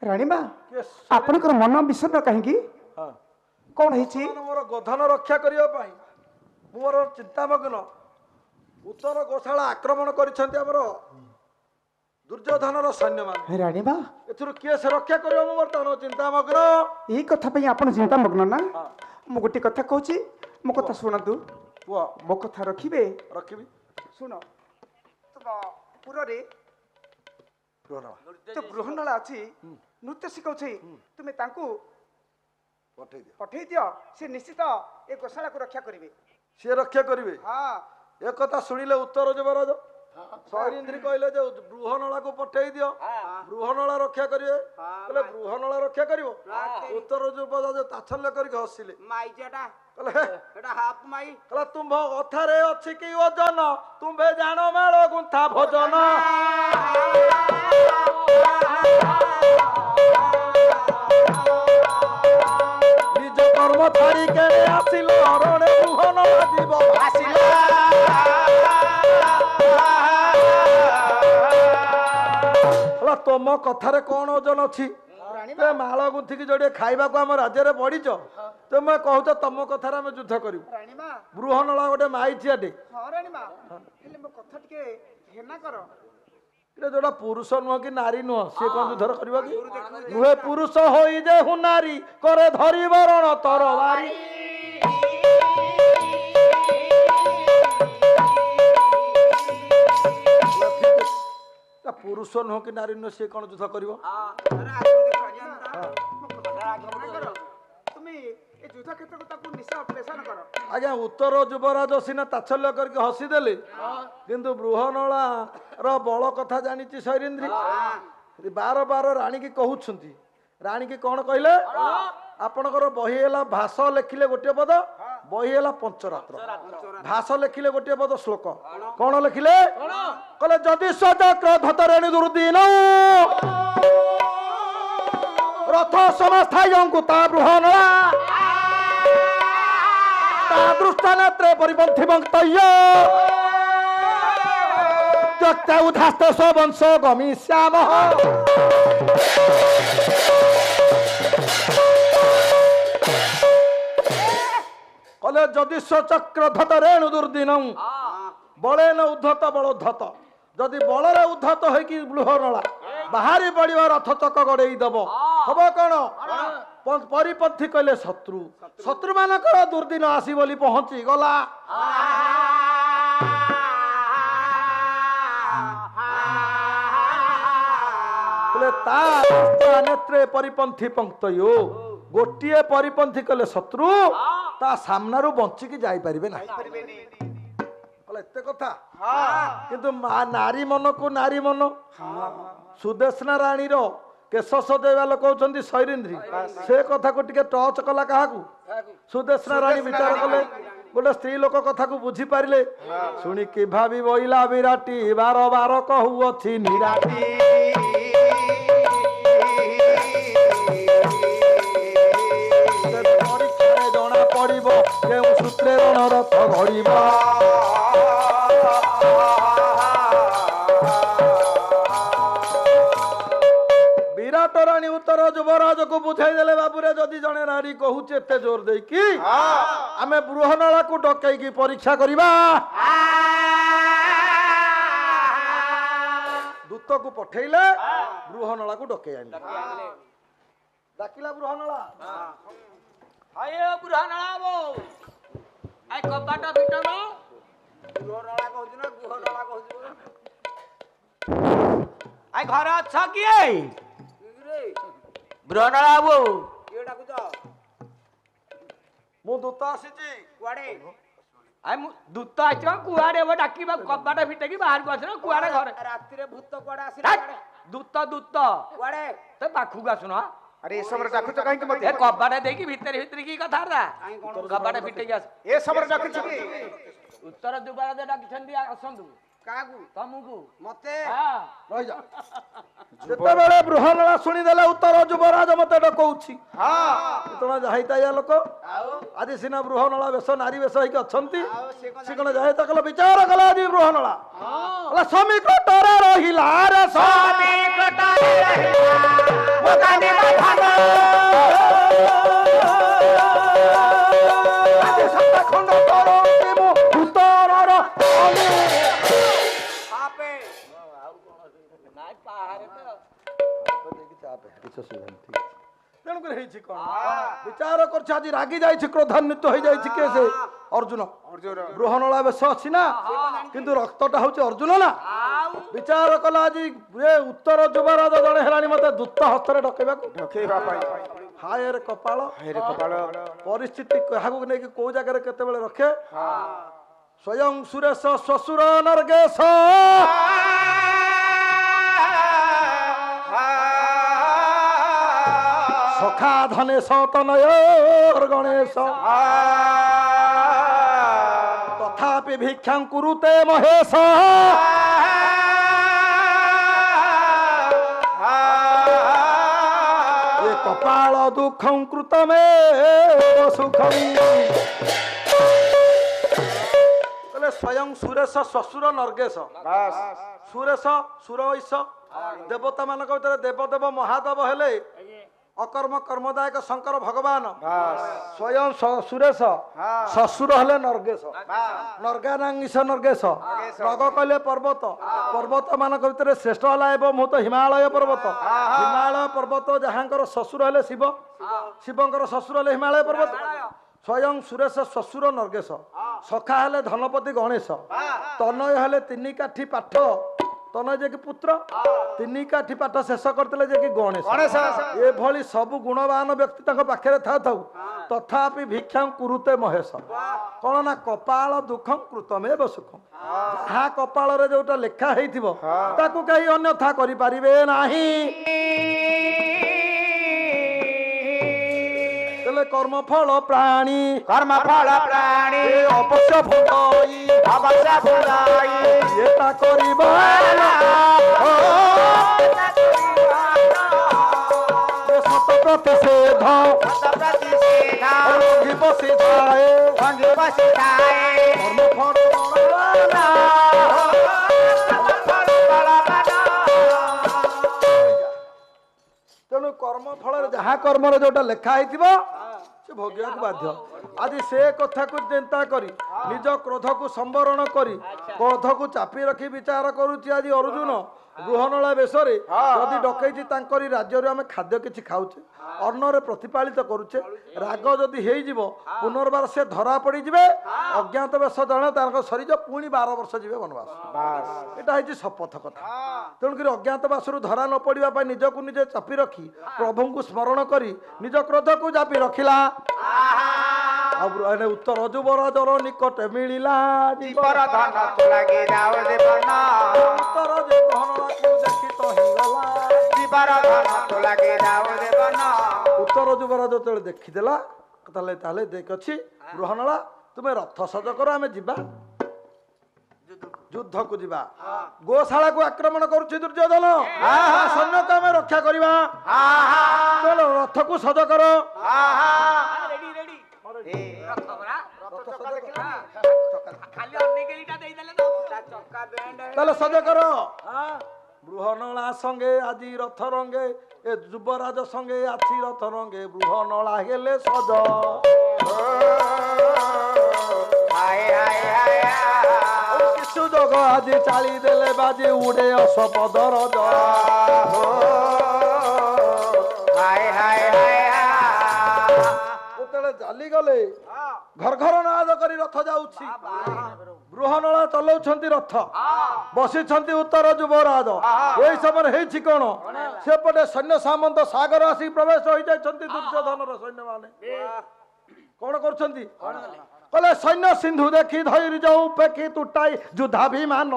ରାଣୀମା ଆପଣଙ୍କର ମନ ବିଷଣ୍ଣ କାହିଁକି କଣ ହେଇଛି ମୋର ଗୋଧନ ରକ୍ଷା କରିବା ପାଇଁ ମୁଁ ମୋର ଚିନ୍ତାମଗ୍ନ ଉତ୍ତର ଗୋଶାଳା ଆକ୍ରମଣ କରିଛନ୍ତି ଆମର ଦୁର୍ଯ୍ୟୋଧନର ସୈନ୍ୟମାନେ ରାଣୀମା ଏଥିରୁ କିଏ ସେ ରକ୍ଷା କରିବ ମୁଁ ବର୍ତ୍ତମାନ ଚିନ୍ତାମଗ୍ନ ଏଇ କଥା ପାଇଁ ଆପଣ ଚିନ୍ତାମଗ୍ନ ନା ମୁଁ ଗୋଟେ କଥା କହୁଛି ମୋ କଥା ଶୁଣନ୍ତୁ କୁହ ମୋ କଥା ରଖିବେ ରଖିବି ଶୁଣ ପୁରରେ ଯୋଉ ବୃହନଳା ଅଛି ନୃତ୍ୟ ଶିଖଉଛି ତୁମେ ତାଙ୍କୁ ପଠେଇ ଦିଅ ସେ ନିଶ୍ଚିତ ଏ ଗୋଶାଳାକୁ ରକ୍ଷା କରିବେ ସିଏ ରକ୍ଷା କରିବେ ଏ କଥା ଶୁଣିଲେ ଉତ୍ତର ଯୁବରାଜ ସୈରିନ୍ଦ୍ରୀ କହିଲେ ଯେ ବୃହନଳାକୁ ପଠେଇ ଦିଅ ବୃହନଳା ରକ୍ଷା କରିବେ କହିଲେ ବୃହନଳା ରକ୍ଷା କରିବ ଉତ୍ତର ଯୁବରାଜ ତାଚ୍ଛଲ୍ୟ କରିକି ହସିଲେ କହିଲେ ତୁମ୍ଭ କଥାରେ ଅଛି କି ଓଜନ ତୁମ୍ଭେ ଜାଣ ମାଳ ଗୁନ୍ଥା ଭୋଜନ ନିଜ କର୍ମ ଛାଡ଼ି କେଣେ ଆସିଲ ରଣେ ବୃହନଳା ଯିବ ତମ କଥାରେ କଣ ଓଜନ ଅଛି ମାଳ ଗୁନ୍ଥିକି ଯୋଡିଏ ଖାଇବାକୁ ଆମ ରାଜ୍ୟରେ ବଢିଛ ତମେ କହୁଛ ତମ କଥାରେ ଆମେ ଯୁଦ୍ଧ କରିବୁ ବୃହନଳା ଗୋଟେ ମାଇଚିଆଟେ ଯୋଉଟା ପୁରୁଷ ନୁହଁ କି ନାରୀ ନୁହଁ ସିଏ କଣ ଯୁଦ୍ଧ କରିବ କି ନୁହେଁ ପୁରୁଷ ହୋଇ ଯେ ହୁନାରୀ କରେ ଧରିବ ରଣ ତରବାରୀ ପୁରୁଷ ନୁହଁ କି ନାରୀ ନୁହଁ ସିଏ କଣ ଯୁଦ୍ଧ କରିବ ଆଜ୍ଞା ଉତ୍ତର ଯୁବରାଜ ସିନା ତାଚ୍ଛଲ୍ୟ କରିକି ହସିଦେଲେ କିନ୍ତୁ ବୃହନଳା ର ବଳ କଥା ଜାଣିଛି ସୈରିନ୍ଦ୍ରୀ ବାର ବାର ରାଣୀକି କହୁଛନ୍ତି ରାଣୀକି କଣ କହିଲେ ଆପଣଙ୍କର ବହି ହେଲା ଭାଷ ଲେଖିଲେ ଗୋଟିଏ ପଦ ବହି ହେଲା ପଞ୍ଚରାତ୍ର ଭାଷ ଲେଖିଲେ ଗୋଟିଏ ପଦ ଶ୍ଲୋକ କଣ ଲେଖିଲେ କହିଲେ ଯଦି ସଚକ୍ର ଧତରେଣୀ ଦୁର୍ଦିନ ରଥ ସମାସ୍ଥାୟଙ୍କୁ ତା ବୃହନଳା ତା ଦୃଷ୍ଟ ନେତ୍ରେ ପରିପନ୍ଥୀ ବକ୍ତବ୍ୟ ତ୍ୟକ୍ତା ଉଧାସ୍ତ ସ୍ୱବଂଶ ଗମିଷ୍ୟାମ কলে যদি চক্র ধত রেণু দুর্দিন বলে ন উদ্ধত বল উদ্ধত যদি বলরে উদ্ধত হইকি বৃহনলা বাহারি পড়িবা রথ চক গড়েই দেব হব কোন পরিপন্থী কইলে শত্রু শত্রু মানকর দুর্দিন আসি বলি পৌঁছি গলা তা নেত্রে পরিপন্থী পঙ্ক্তয়ো গোটিয়ে পরিপন্থী কলে শত্রু ତା ସାମ୍ନାରୁ ବଞ୍ଚିକି ଯାଇପାରିବେ ନାହିଁ। କହିଲେ ଏତେ କଥା, କିନ୍ତୁ ନାରୀ ମନକୁ ନାରୀ ମନ। ସୁଦେଶନା ରାଣୀର କେଶ ସଜେଇବା ଲୋକ ହଉଛନ୍ତି ସୈରିନ୍ଦ୍ରୀ। ସେ କଥାକୁ ଟିକେ ଟଚ୍ କଲା କାହାକୁ? ସୁଦେଶନା ରାଣୀ ବିଚାର କଲେ, ଗୋଟେ ସ୍ତ୍ରୀ ଲୋକ କଥାକୁ ବୁଝିପାରିଲେ। ଶୁଣିକି ଭାବି ବଇଲା ବିରାଟି, ବାର ବାର କହୁଅଛି ନିରାଟି। ପରୀକ୍ଷାରେ ଜଣା ପଡିବ କେଉଁ ସୂତ୍ରେ ରଣରଥ ଘଡ଼ିବ। ବିରାଟ ରାଣୀ ଉତ୍ତର ଯୁବରାଜକୁ ବୁଝାଇ ଦେଲେ, ବାବୁରେ ଯଦି ଜଣେ ନାରୀ କହୁଛି ଏତେ ଜୋର ଦେଇକି, ଆମେ ବୃହନଳାକୁ ଡକେଇକି ପରୀକ୍ଷା କରିବା। ଦୂତକୁ ପଠେଇଲେ, ବୃହନଳାକୁ ଡକେଇ ଆଣିଲେ। ଡାକିଲା ବୃହନଳା, ଆଏ ବୁଢ଼ାନଳା ବୋ ଆଏ କବାଟ ଭିତର ଆଏ ଘରେ ଅଛ କିଏ? ବୁଢ଼ାନଳା ବୋ ମୁଁ ଦୂତ ଆସିଛି। ଆଏ ମୁଁ ଦୂତ ଆସିଛ କୁଆଡେ ଏବେ ଡାକିବା? କବାଟ ଫିଟେକି ବାହାରକୁ ଆସିଲ କୁଆଡେ? ଘରେ ରାତିରେ ଭୂତ କୁଆଡେ ଆସିଲା? ଦୂତ ଦୂତ କୁଆଡେ? ତ ପାଖକୁ ଆସୁନ। ଆରେ ଏ ସମୟରେ ଡାକୁଛ କାହିଁକି ଏ ମତେ? କବାଟ ଦେଇକି ଭିତରେ ଭିତରେ କି କଥାବାର୍ତ୍ତା? କବାଟ ଫିଟେକି ଆସ। ଏ ସମୟରେ ଡାକୁଛ କି? ଉତ୍ତର ଯୁବରାଜ ଡାକିଛନ୍ତି, ଆସନ୍ତୁ। କାହାକୁ? ତମକୁ। ମତେ? ହଁ। ରହିଯା। ଯେତେବେଳେ ବୃହନଳା ଶୁଣିଦେଲେ ଉତ୍ତର ଯୁବରାଜ ମତେ ଡକଉଛି, ତମେ ଯାହିତାଇଆ ଲୋକ, ଆଜି ସିନା ବୃହନଳା ବେଶ ନାରୀ ବେଶ ହେଇକି ଅଛନ୍ତି, ସେ କଣ ଯାହିତା କଲ? ବିଚାର କଲା ଆଜି ବୃହନଳା, ସମୀକଟରେ ରହିଲା ରେ ସମୀକଟରେ ଖଣ୍ଡ କରନ୍ତି ମୁଁ ଉତ୍ତରର ତେଣୁକରି ହେଇଛି କଣ? ବିଚାର କରୁଛି ଆଜି ରାଗି ଯାଇଛି, କ୍ରୋଧାନ୍ୱିତ ହେଇଯାଇଛି। କିଏ ସେ? ଅର୍ଜୁନ। ବୃହନଳା ବେଶ ଅଛି ନା, କିନ୍ତୁ ରକ୍ତଟା ହଉଛି ଅର୍ଜୁନ ନା। ବିଚାର କଲା ଆଜି ଉତ୍ତର ଯୁବରାଜ ଜଣେ ହେଲାଣି ମତେ ଦୂତ ହସ୍ତରେ ଡକେଇବା ପାଇଁ। ହାୟରେ କପାଳ, ପରିସ୍ଥିତି କାହାକୁ ନେଇକି କୋଉ ଜାଗାରେ କେତେବେଳେ ରଖେ। ସ୍ୱୟଂ ସୁରେଶ ଶ୍ୱଶୁର ନର୍ଗେଶ, ସଖା ଧନେଶ ତନୟ ଗଣେଶ, ତଥାପି ଭିକ୍ଷାଂ କୁରୁତେ ମହେଶ। ଏ କପାଳ ଦୁଃଖଂ କୃତମେ ସୁଖଂ। କହିଲେ ସ୍ୱୟଂ ସୁରେଶ ଶ୍ୱଶୁର ନର୍ଗେଶ। ସୁରେଶ ସୁରୈଶ, ଦେବତା ମାନଙ୍କ ଭିତରେ ଦେବଦେବ ମହାଦେବ ହେଲେ ଅକର୍ମ କର୍ମଦାୟକ ଶଙ୍କର ଭଗବାନ। ସ୍ୱୟଂ ସୁରେଶ, ଶ୍ୱଶୁର ହେଲେ ନର୍ଗେଶ। ନର୍ଗାନାଙ୍ଗିସ ନର୍ଗେଶ, ନଗ କହିଲେ ପର୍ବତ। ପର୍ବତ ମାନଙ୍କ ଭିତରେ ଶ୍ରେଷ୍ଠ ହେଲା ଏବଂ ମୁଁ ତ ହିମାଳୟ ପର୍ବତ। ହିମାଳୟ ପର୍ବତ ଯାହାଙ୍କର ଶ୍ୱଶୁର ହେଲେ ଶିବ, ଶିବଙ୍କର ଶ୍ୱଶୁର ହେଲେ ହିମାଳୟ ପର୍ବତ। ସ୍ୱୟଂ ସୁରେଶ ଶ୍ୱଶୁର ନର୍ଗେଶ, ସଖା ହେଲେ ଧନପତି ଗଣେଶ, ତନୟ ହେଲେ ତିନି କାଠି ପାଠ। ତନୟ ଯେ କି ପୁତ୍ର, ତିନି କାଠି ପାଠ ଶେଷ କରିଥିଲେ ଯେ କି ଗଣେଶ। ଏଭଳି ସବୁ ଗୁଣବାନ ବ୍ୟକ୍ତି ତାଙ୍କ ପାଖରେ ଥାଉ ଥାଉ ତଥାପି ଭିକ୍ଷାଂ କୁରୁତେ ମହେଶ। କଣ ନା କପାଳ ଦୁଃଖଂ କୃତମେବ ସୁଖଂ। ଯାହା କପାଳରେ ଯୋଉଟା ଲେଖା ହେଇଥିବ ତାକୁ କେହି ଅନ୍ୟଥା କରିପାରିବେ ନାହିଁ। କର୍ମଫଳ ପ୍ରାଣୀ, କର୍ମଫଳ ପ୍ରାଣୀ ଅବଶ୍ୟ ଭୋଗଇ, ଅବଶ୍ୟ ଭୋଗଇ ଏତା କରିବ ଶତ ପ୍ରତିଷେଧ ଭଙ୍ଗି ବସିଥାଏ, କର୍ମଫଳ ତେଣୁ କର୍ମଫଳରେ ଯାହା କର୍ମରେ ଯୋଉଟା ଲେଖା ହେଇଥିବ ସେ ଭୋଗିବାକୁ ବାଧ୍ୟ। ଆଜି ସେ କଥାକୁ ଚିନ୍ତା କରି ନିଜ କ୍ରୋଧକୁ ସମ୍ବରଣ କରି କ୍ରୋଧକୁ ଚାପି ରଖି ବିଚାର କରୁଛି ଆଜି ଅର୍ଜୁନ ବୃହନଳା ବେଶରେ ଯଦି ଡକେଇଛି ତାଙ୍କରି ରାଜ୍ୟରୁ ଆମେ ଖାଦ୍ୟ କିଛି ଖାଉଛେ, ଅନ୍ନରେ ପ୍ରତିପାଳିତ କରୁଛେ, ରାଗ ଯଦି ହେଇଯିବ ପୁନର୍ବାର ସେ ଧରା ପଡ଼ିଯିବେ, ଅଜ୍ଞାତ ବେଶ ଜଣେ ତାଙ୍କ ସରିଯିବ, ପୁଣି 12 ବର୍ଷ ଯିବେ ବନବାସ। ଏଇଟା ହେଇଛି ଶପଥ କଥା। ତେଣୁକରି ଅଜ୍ଞାତ ବାସରୁ ଧରା ନ ପଡ଼ିବା ପାଇଁ ନିଜକୁ ନିଜେ ଚାପି ରଖି ପ୍ରଭୁଙ୍କୁ ସ୍ମରଣ କରି ନିଜ କ୍ରୋଧକୁ ଚାପି ରଖିଲା। ଆଉ ଉତ୍ତର ଯୁବରାଜର ନିକଟ ମିଳିଲା ଜୀବର ଧନ ତୁଲାଗି ଯାଉ ଜୀବନ ଉତ୍ତର ଯେ ଗ୍ରହଣକୁ ଦେଖି ତ ହେଇଗଲା ଜୀବର ଧନ ତୁଲାଗି ଯାଉ ଜୀବନ ଉତ୍ତର ଯୁବରାଜ ଯେତେବେଳେ ଦେଖିଦେଲା ତାହେଲେ ଦେଖ ଅଛି ଗ୍ରହଣଳା ତୁମେ ରଥ ସଜ କର ଆମେ ଯିବା ଯୁଦ୍ଧକୁ ଯିବା ଗୋଶାଳାକୁ ଆକ୍ରମଣ କରୁଛି ଦୁର୍ଯ୍ୟୋଧନ ସୈନ୍ୟକୁ ଆମେ ରକ୍ଷା କରିବା ଚଲ ରଥକୁ ସଜ କର ରେଡି ରେଡି ରଥ ପରା ଖାଲି ଅନେକେଲିଟା ଦେଇଦେଲେ ତ ଚକା ବେଣ୍ଡ ତାହେଲେ ସଜ କର ବୃହନଳା ସଙ୍ଗେ ଆଜି ରଥ ରଙ୍ଗେ ଏ ଯୁବରାଜ ସଙ୍ଗେ ଆଛି ରଥ ରଙ୍ଗେ ବୃହନଳା ହେଲେ ସଜ কিছু যোগ আজি চালি দেলে বাজি উড়ে অসপদর যেতବେଳେ ଚାଲି ଗଲେ ଘର ଘର ନାଦ କରି ରଥ ଯାଉଛି ବୃହନଳା ଚଲାଉଛନ୍ତି ରଥ ବସିଛନ୍ତି ଉତ୍ତର ଯୁବରାଜ ଏଇ ସମୟରେ ହେଇଛି କଣ ସେପଟେ ସୈନ୍ୟ ସାମନ୍ତ ସାଗର ଆସି ପ୍ରବେଶ ହୋଇଯାଇଛନ୍ତି ଦୁର୍ଯ୍ୟୋଧନର ସୈନ୍ୟମାନେ କଣ କରୁଛନ୍ତି କହିଲେ ସୈନ୍ୟ ସିନ୍ଧୁ ଦେଖି ଧୈର୍ଯ୍ୟ ଉପେକ୍ଷି ତୁଟାଇ ଯୁଦ୍ଧାଭିମାନ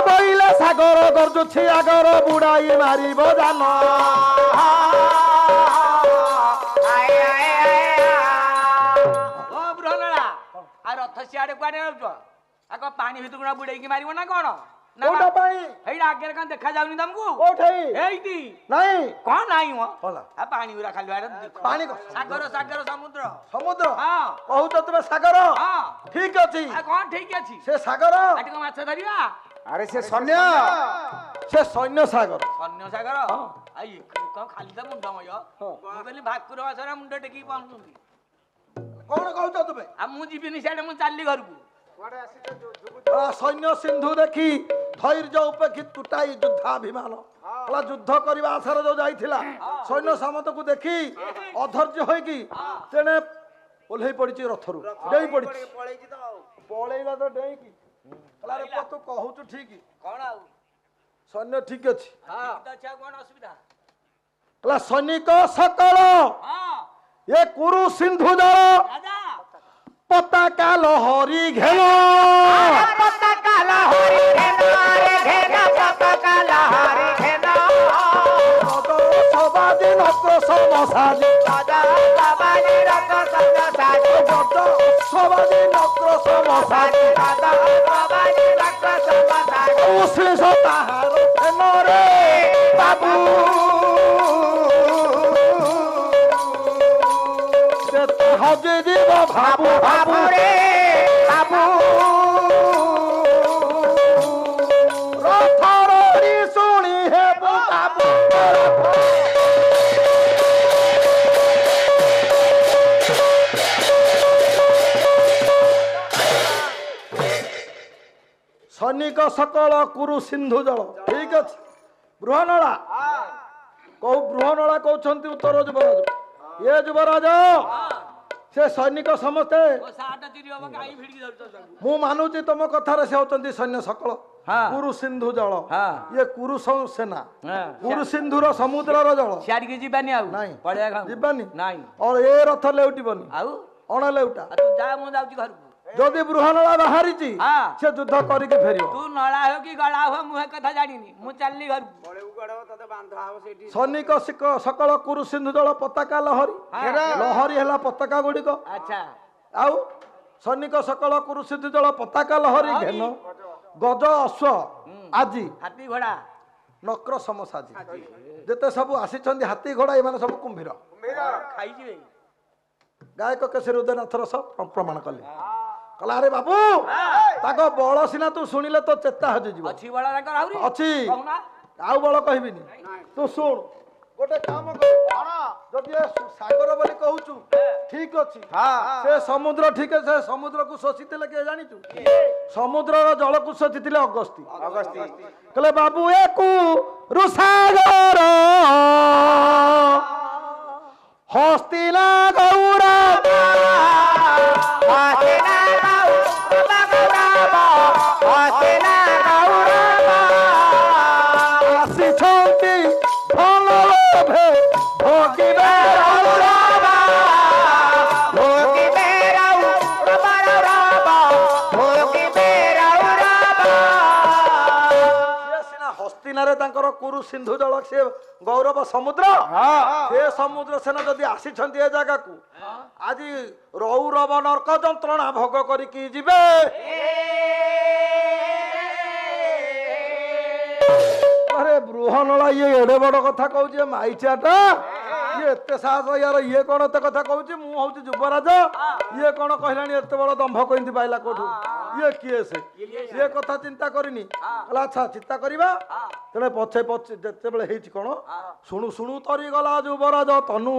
ବଇଲେ ସାଗର ଗର୍ଜୁଛି ଆଗର ବୁଡାଇ ମାରିବ ଜାନ ଓ ବୃହନଳା ଆଉ ରଥ ସିଆଡେ କୁଆଡେ ଯାଉଛ ଆଉ କଣ ପାଣି ଭିତରକୁ ନା ବୁଡେଇକି ମାରିବ ନା କଣ କୋଉଟା ପାଇଁ ଏଇଟା ଆଗରେ କଣ ଦେଖା ଯାଉନି ତମକୁ କୋଉଠି ଏଇଠି ନାଇଁ କଣ ନାହିଁ ମ ହେଲା ଆଉ ପାଣି ଗୁରା ଖାଲି ପାଣି ସାଗର ସାଗର ସମୁଦ୍ର ସମୁଦ୍ର ହଁ କହୁଛ ତୁମେ ସାଗର ହଁ ଠିକ ଅଛି ଆଉ କଣ ଠିକ ଅଛି ସେ ସାଗର ଏଠି କଣ ମାଛ ଧରିବା ଆରେ ସେ ସୈନ୍ୟ ସେ ସୈନ୍ୟ ସାଗର ଅନ୍ୟ ସାଗର ଆଉ କଣ ଖାଲି ତ ମୁଣ୍ଡମୟ ମୁଁ କହିଲି ଭାକୁର ମାଛର ମୁଣ୍ଡ ଟେକିକି ପହଞ୍ଚୁଛନ୍ତି କଣ କହୁଛ ତୁମେ ଆଉ ମୁଁ ଯିବିନି ସିଆଡେ ମୁଁ ଚାଲିଲି ଘରକୁ ସୈନ୍ୟ ସିନ୍ଧୁ ଦେଖି ଧୈର୍ଯ୍ୟ ଉପେକ୍ଷି ତୁଟାଇ ଯୁଦ୍ଧାଭିମାନ ଯୁଦ୍ଧ କରିବା ଆଶାରେ ଯୋଉ ଯାଇଥିଲା ସୈନ୍ୟ ସାମନ୍ତକୁ ଦେଖି ଅଧୈର୍ଯ୍ୟ ହୋଇକି ତେଣେ ଓହ୍ଲେଇ ପଡିଛି ରଥରୁ ଡେଇଁ ପଡିଛି ପଳେଇଲା ତ ଡେଇଁକି ତୁ କହୁଛୁ ଠିକ କଣ ଆଉ ସୈନ୍ୟ ଠିକ ଅଛି ଅଛି ଆଉ କଣ ଅସୁବିଧା ସୈନିକ ସକଳ ହଁ ଏ କୁରୁ ସିନ୍ଧୁ ଜଳ ରାଜା পতাকা লহরি ঘেল পতাকা লহরি ঘেনা পতাকা লহরি ঘেনা সবাদি নক্র সমসাদি সবাই রক সংসারি সবাদি নক্র সমসাদি সবাই রক সংসারি উশ্লেষ তাহার ফেনরে বাবু হজে জীব ভাবু ভাবু রে বাবু রথরি শুনি হেবু বাবু ସୈନିକ ସକଳ କୁରୁ ସିନ୍ଧୁ ଜଳ ଠିକ ଅଛି ବୃହନଳା ବୃହନଳା କହୁଛନ୍ତି ଉତ୍ତର ଯୁବରାଜ ଏ ଯୁବରାଜ ସେ ସୈନିକ ସମସ୍ତେ ସାଟା ଚିରି ହବ ଗାଈ ଭିଡିକି ଧରୁଛନ୍ତି ମୁଁ ମାନୁଛି ତମ କଥାରେ ସେ ହଉଛନ୍ତି ସୈନ୍ୟ ସକଳ କୁରୁ ସିନ୍ଧୁ ଜଳ ଇଏ କୁରୁ ସେନା କୁରୁ ସିନ୍ଧୁର ସମୁଦ୍ରର ଜଳ ସିଆଡିକି ଯିବାନି ଆଉ ନାଇଁ ପଳେଇବା ଯିବାନି ନାଇଁ ଏ ରଥ ଲେଉଟିବନି ଆଉ ଅଣ ଲେଉଟା ତୁ ଯା ମୁଁ ଯାଉଛି ଘରକୁ ଯଦି ବୃହନଳା ବାହାରିଛି ସେ ଯୁଦ୍ଧ କରିକି ଫେରିବ ତୁ ନଳା ହଉ କି ଗଳା ହଉ ମୁଁ ଏ କଥା ଜାଣିନି ମୁଁ ଚାଲିଲି ଘରକୁ ସୈନିକ ସକଳ କୁରୁ ସିନ୍ଧୁ ଜଳ ପତାକା ଲହରୀ ଲହରୀ ହେଲା ପତାକା ଗୁଡିକ ଆଚ୍ଛା ଆଉ ସୈନିକ ସକଳ କୁରୁ ସିନ୍ଧୁ ଜଳ ପତାକା ଲହରୀ ଘେନ ଗଜ ଅଶ୍ଵ ଆଜି ହାତୀ ଘୋଡା ନକ୍ର ସମସାଜି ଯେତେ ସବୁ ଆସିଛନ୍ତି ହାତୀ ଘୋଡା ଏମାନେ ସବୁ କୁମ୍ଭୀର ଖାଇଯିବେ ଗାୟକ କେଶରୀ ଉଦୟନାଥର ପ୍ରମାଣ କଲେ କହିଲା ଆରେ ବାବୁ ତାଙ୍କ ବଳ ସିନା ତୁ ଶୁଣିଲେ ତ ଚେତା ହଜିଯିବ ଅଛି ବଳ ତାଙ୍କର ଆହୁରି ଅଛି କହୁନା ଆଉ ବଳ କହିବିନି ତୁ ଶୁଣ ଗୋଟେ କାମ କର ଯଦି ସାଗର ବୋଲି କହୁଛୁ ଠିକ ଅଛି ସେ ସମୁଦ୍ର ଠିକ ସେ ସମୁଦ୍ରକୁ ଶୋଷିଥିଲେ କିଏ ଜାଣିଛୁ ସମୁଦ୍ରର ଜଳକୁ ଶୋଷିଥିଲେ ଅଗସ୍ତି କହିଲେ ବାବୁ ଏକୁ ରୁସାଗର ହସ୍ତିଲା ଗୌରା ଆସିଛନ୍ତି ଭଲ ଲୋଭେ କୁରୁ ସିନ୍ଧୁ ଜଳ ସେ ଗୌରବ ସମୁଦ୍ର ସେ ସମୁଦ୍ର ସେନ ଯଦି ଆସିଛନ୍ତି ଏ ଜାଗାକୁ ଆଜି ରୌରବ ନର୍କ ଯନ୍ତ୍ରଣା ଭୋଗ କରିକି ଯିବେ। ଆରେ ବୃହନଳା ଇଏ ଏଡେ ବଡ କଥା କହୁଛି ମାଇଚାଟା ଇଏ ଏତେ ସାହସ ୟାର ଇଏ କଣ ଏତେ କଥା କହୁଛି ମୁଁ ହଉଛି ଯୁବରାଜ ଇଏ କଣ କହିଲାଣି ଏତେ ବଡ ଦମ୍ଭ କେମିତି ପାଇଲା କୋଠୁ ଇଏ କିଏ ସେ ସିଏ କଥା ଚିନ୍ତା କରିନି କହିଲା ଆଚ୍ଛା ଚିନ୍ତା କରିବା ତେଣେ ପଛେ ପଛେ ଯେତେବେଳେ ହେଇଛି କଣ ଶୁଣୁ ଶୁଣୁ ତରିଗଲା ଯୁବରାଜ ତନୁ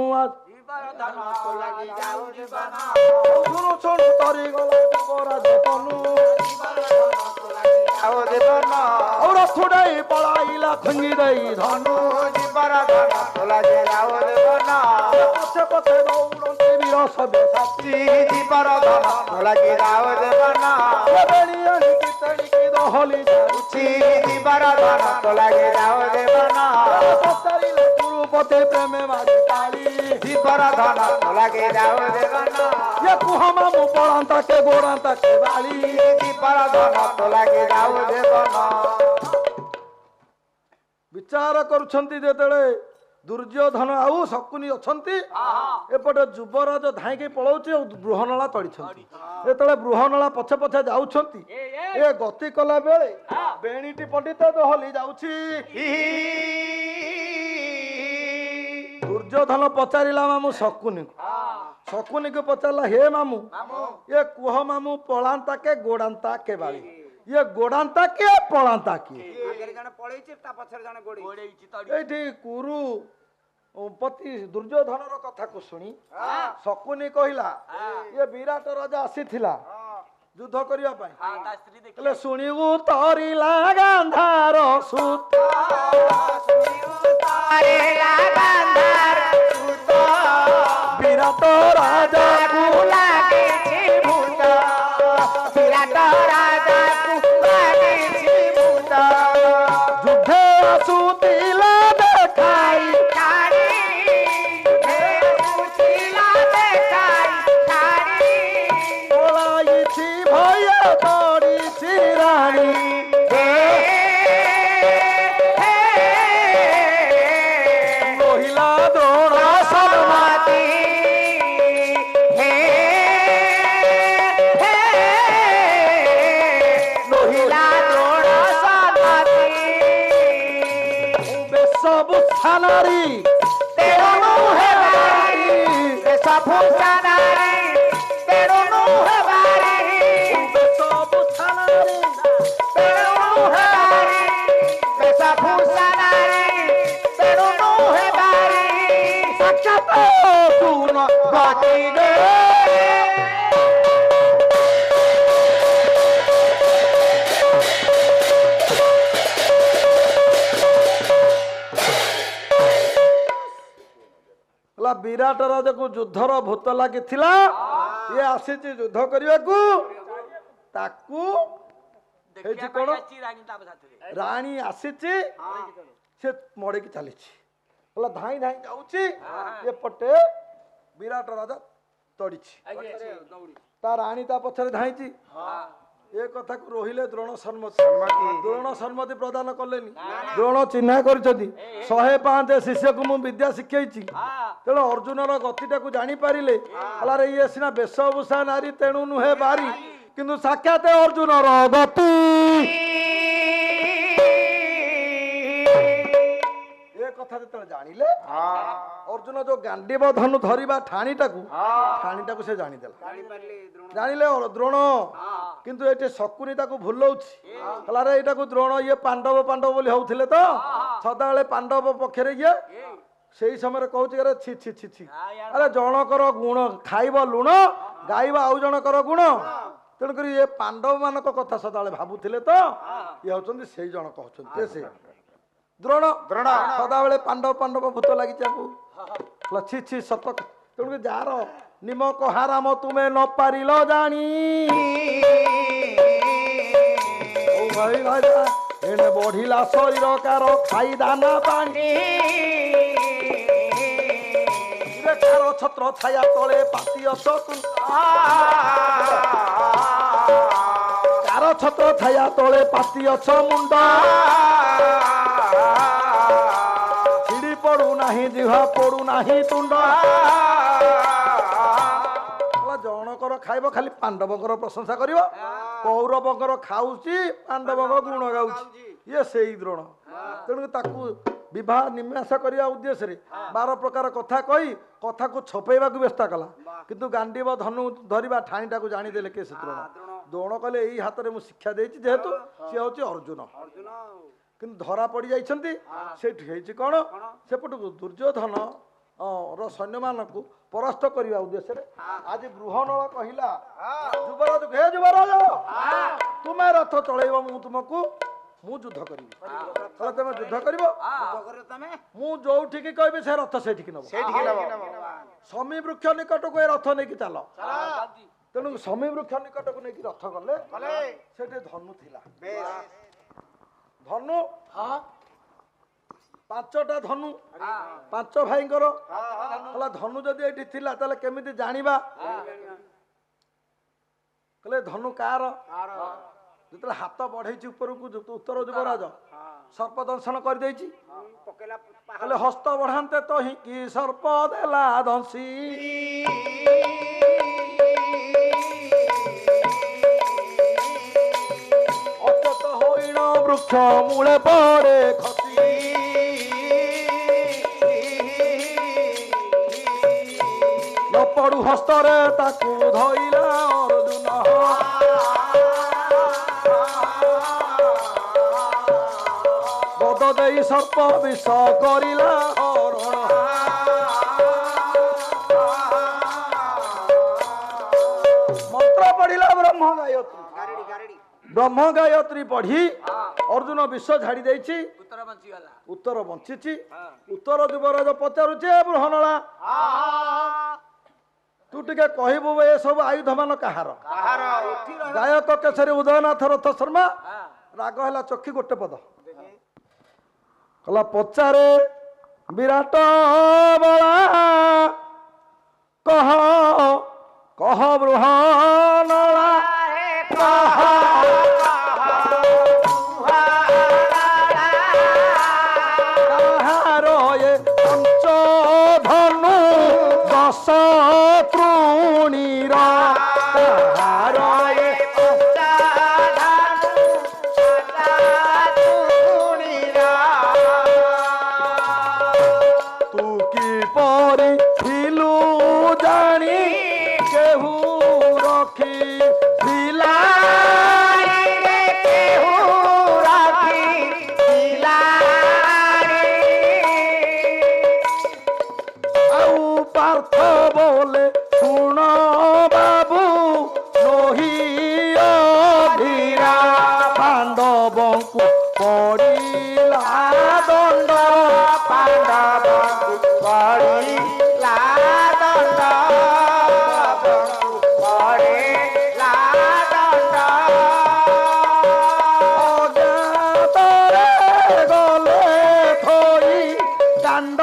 ଶୁଣୁ ଶୁଣୁ ତରିଗଲା ଯୁବରାଜ ତନୁ ଆଉ ରଥୁଡାଇ ପଳାଇଲା ଖଙ୍ଗି ଦେଇ ଧନୁ ପଛେ ପଛେ ଦୌଡ଼ନ୍ତି ବୀର ସବେ ସାଥୀ ବେଣୀ ଆଣିକି ତେଣିକି ଦହଲି ଯାଉଛି ପଚାରିଲେ କୁରୁପତି ପ୍ରେମେ ମାରି ତାଳି ଇଏ କୁହ ମାମୁ ପଳାନ୍ତା କେ ଗୋଡ଼ାନ୍ତା କେ ବାଳି ବିଚାର କରୁଛନ୍ତି ଯେତେବେଳେ ଦୁର୍ଯ୍ୟୋଧନ ଆଉ ଶକୁନି ଅଛନ୍ତି ଏପଟେ ଯୁବରାଜ ଧାଇଁକି ପଳାଉଛି ଆଉ ବୃହନଳା ତଳିଛନ୍ତି ଯେତେବେଳେ ବୃହନଳା ପଛେ ପଛେ ଯାଉଛନ୍ତି ଏ ଗତି କଲା ବେଳେ ବେଣୀଟି ପଣ୍ଡିତ ଦୋହଲି ଯାଉଛି ଦୁର୍ଯ୍ୟୋଧନ ପଚାରିଲା ମାମୁ ଶକୁନିକୁ ପଚାରିଲା ହେ ମାମୁ ଏ କୁହ ମାମୁ ପଳାନ୍ତା କେ ଗୋଡ଼ାନ୍ତା କେ ବାଳି ଇଏ ଗୋଡ଼ାନ୍ତା କିଏ ପଳାନ୍ତା କିଏ ଏଇଠି କୁରୁ ପତି ଦୁର୍ଯ୍ୟୋଧନର କଥାକୁ ଶୁଣି ଶକୁନି କହିଲା ଇଏ ବିରାଟ ରାଜା ଆସିଥିଲା ଯୁଦ୍ଧ କରିବା ପାଇଁ ହେଲେ ଶୁଣିବୁ ତରିଲା ଗାନ୍ଧାର ସୁତ ବିରାଟ ରାଜା ଯୁଦ୍ଧେ ଆସୁଥିଲା ଦେଖାଇ ପଳାଇଛି ଭୟ କରିଛି ରାଣୀ ରହିଲା ଦ୍ରୋଣ ସନ୍ମତି নারী তেরো হে বাড়ি সবু নারী তেরো হে বাড়ি সবু নারী তেরো হে বাড়ি সবু নারী তেরো হে বাড়ি সাক্ষাৎ তুন গতি রে ବିରାଟ ରାଜାକୁ ଯୁଦ୍ଧର ଭୂତ ଲାଗିଥିଲା ଇଏ ଆସିଛି ଯୁଦ୍ଧ କରିବାକୁ ତାକୁ ହେଇଛି କଣ ରାଣୀ ଆସିଛି ସେ ମଡେଇକି ଚାଲିଛି ହେଲା ଧାଇଁ ଧାଇଁ ଯାଉଛି ଏପଟେ ବିରାଟ ରାଜା ତଡିଛି ତା ରାଣୀ ତା ପଛରେ ଧାଇଁଛି ଏ କଥାକୁ ରହିଲେ ଦ୍ରୋଣ ସମ୍ମତି ପ୍ରଦାନ କଲେନି ଦ୍ରୋଣ ଚିହ୍ନା କରିଛନ୍ତି 105 ଶିଷ୍ୟକୁ ମୁଁ ବିଦ୍ୟା ଶିଖେଇଛି ତେଣୁ ଅର୍ଜୁନର ଗତିଟାକୁ ଜାଣିପାରିଲେ ହେଲାରେ ଇଏ ସିନା ବେଶଭୂଷା ନାରୀ ତେଣୁ ନୁହେଁ ବାରି କିନ୍ତୁ ସାକ୍ଷାତ ଅର୍ଜୁନର ଗତି ଏ କଥା ଯେତେବେଳେ ଜାଣିଲେ ଅର୍ଜୁନ ଯୋଉ ଗାଣ୍ଡିବ ଧନୁ ଧରିବା ଠାଣିଟାକୁ ସେ ଜାଣିଦେଲା ଜାଣିଲେ ଦ୍ରୋଣ କିନ୍ତୁ ଏଠି ଶକୁନି ତାକୁ ଭୁଲଉଛି ହେଲାରେ ଏଇଟାକୁ ଦ୍ରୋଣ ଇଏ ପାଣ୍ଡବ ବୋଲି ହଉଥିଲେ ତ ସଦାବେଳେ ପାଣ୍ଡବ ପକ୍ଷରେ ଇଏ ସେଇ ସମୟରେ କହୁଛି ଆରେ ଛି ଛି ଛି ଛି ଆରେ ଜଣକର ଗୁଣ ଖାଇବ ଲୁଣ ଗାଇବ ଆଉ ଜଣକର ଗୁଣ ତେଣୁକରି ଏ ପାଣ୍ଡବ ମାନଙ୍କ କଥା ସଦାବେଳେ ଭାବୁଥିଲେ ତ ଇଏ ହଉଛନ୍ତି ସେଇ ଜଣ କହୁଛନ୍ତି ସେ ଦ୍ରୋଣ ସଦାବେଳେ ପାଣ୍ଡବ ଭୂତ ଲାଗିଛି ତାକୁ ଛି ଛି ସତ ତେଣୁକରି ଯାହାର ନିମକ ହାରାମ ତୁମେ ନ ପାରିଲ ଜାଣି ଏଣେ ବଢିଲା ଶରୀର କାର ଖାଇ ଦାନା ପାଣି କାର ଛତ୍ର ଛାୟା ତଳେ ପାତି ଅଛ କାର ଛତ୍ର ଛାୟା ତଳେ ପାତି ଅଛ ମୁଣ୍ଡ ନାହିଁ ଜିହ୍ୱା ପଡୁ ନାହିଁ ତୁଣ୍ଡ ଜଣକର ଖାଇବ ଖାଲି ପାଣ୍ଡବଙ୍କର ପ୍ରଶଂସା କରିବ କୌରବଙ୍କର ଖାଉଛି ପାଣ୍ଡବଙ୍କ ଗୁଣ ଗାଉଛି ଇଏ ସେଇ ଦ୍ରୋଣ ତେଣୁ ତାକୁ ବିବାହ ନିମ୍ୟାସ କରିବା ଉଦ୍ଦେଶ୍ୟରେ 12 ପ୍ରକାର କଥା କହି କଥାକୁ ଛପେଇବାକୁ ବ୍ୟସ୍ତ କଲା କିନ୍ତୁ ଗାଣ୍ଡିବ ଧନୁ ଧରିବା ଠାଣିଟାକୁ ଜାଣିଦେଲେ କିଏ ସେ ଦ୍ରୋଣ ଦ୍ରୋଣ କହିଲେ ଏଇ ହାତରେ ମୁଁ ଶିକ୍ଷା ଦେଇଛି ଯେହେତୁ ସିଏ ହଉଛି ଅର୍ଜୁନ କିନ୍ତୁ ଧରା ପଡି ଯାଇଛନ୍ତି ସେଇଠି ହେଇଛି କଣ ସେପଟକୁ ଦୁର୍ଯ୍ୟୋଧନ ର ସୈନ୍ୟମାନଙ୍କୁ ପରାସ୍ତ କରିବା ଉଦ୍ଦେଶ୍ୟରେ ଆଜି ବୃହନଳ କହିଲା ଯୁବରାଜ ହେ ଯୁବରାଜ ତୁମେ ରଥ ଚଳେଇବ ମୁଁ ଯୁଦ୍ଧ କରିବି ତମେ ଯୁଦ୍ଧ କରିବ ମୁଁ ଯୋଉଠିକି କହିବି ସେ ରଥ ସେଇଠିକି ନବ ସମୀ ବୃକ୍ଷ ନିକଟକୁ ଏ ରଥ ନେଇକି ଚାଲ ତେଣୁ ସମୀ ବୃକ୍ଷ ନିକଟକୁ ନେଇକି ରଥ ଗଲେ ସେଠି ଧନୁ ଥିଲା ଧନୁ 5ଟା ଧନୁ 5 ଭାଇଙ୍କର ହେଲା ଧନୁ ଯଦି ଏଠି ଥିଲା ତାହେଲେ କେମିତି ଜାଣିବା କହିଲେ ଧନୁ କାର ଯେତେବେଳେ ହାତ ବଢେଇଛି ଉପରକୁ ଉତ୍ତର ଯୁବରାଜ ସର୍ପ ଦଂଶନ କରିଦେଇଛି କହିଲେ ହସ୍ତ ବଢାନ୍ତେ ତ ହିଁ କି ସର୍ପ ଦେଲା ଦଂଶୀ ଅଚେତ ହଇଣ ବୃକ୍ଷ ମୂଳେ ପଡେ ଖସି ନ ପଡୁ ହସ୍ତରେ ତାକୁ ଧଇଲା ଅର୍ଜୁନ ବଦ ଦେଇ ସର୍ପ ବିଷ କରିଲା ହରଣ ମନ୍ତ୍ର ପଢିଲା ବ୍ରହ୍ମ ଗାୟତ୍ରୀ ପଢି ଅର୍ଜୁନ ବିଷ ଝାଡି ଦେଇଛି ଉତ୍ତର ବଞ୍ଚିଛି ଉତ୍ତର ଯୁବରାଜ ପଚାରୁଛି ବୃହନଳା ତୁ ଟିକେ କହିବୁ ଏ ସବୁ ଆୟୁଧ ମାନ କାହାର ଗାୟକ କେଶରୀ ଉଦୟନାଥ ରଥ ଶର୍ମା ରାଗ ହେଲା ଚକ୍ଷି ଗୋଟେ ପଦ କହିଲା ପଚାରେ ବିରାଟ ବଳା କହ କହ ବୃହନଳା କହ କାହାର ଏ ପଞ୍ଚଧନୁ 10 ତୃଣୀର କାହାର ଏ ତୁ କିପରି ଥିଲୁ ଜାଣି କେହୁ ରଖି ଥିଲା ଆଉ ପାର୍ଥ ବୋଲେ ଶୁଣ ବାବୁ ନୋହି ଅଧୀରା ପାଣ୍ଡବଙ୍କୁ ପଡ଼ିଲା ଦଣ୍ଡ ପାଣ୍ଡବଙ୍କୁ ପଡ଼ିଲା ଦଣ୍ଡ ଅଜ୍ଞାତରେ ଗଲେ ଥୋଇ କାଣ୍ଡ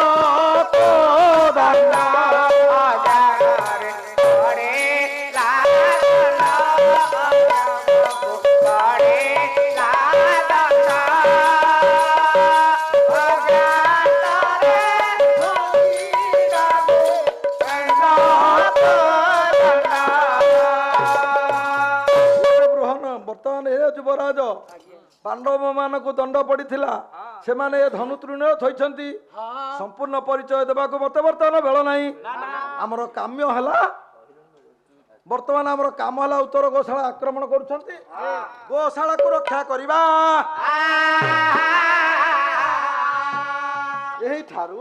ବର୍ତ୍ତମାନ ଏ ଯୁବରାଜ ପାଣ୍ଡବ ମାନଙ୍କୁ ଦଣ୍ଡ ପଡିଥିଲା ସେମାନେ ଏ ଧନୁ ତୃଣୀୟ ଥୋଇଛନ୍ତି ସମ୍ପୂର୍ଣ୍ଣ ପରିଚୟ ଦେବାକୁ ମତେ ବର୍ତ୍ତମାନ ବେଳ ନାହିଁ ଆମର କାମ୍ୟ ହେଲା ବର୍ତ୍ତମାନ ଆମର କାମ ହେଲା ଉତ୍ତର ଗୋଶାଳା ଆକ୍ରମଣ କରୁଛନ୍ତି ଗୋଶାଳାକୁ ରକ୍ଷା କରିବା ଏହିଠାରୁ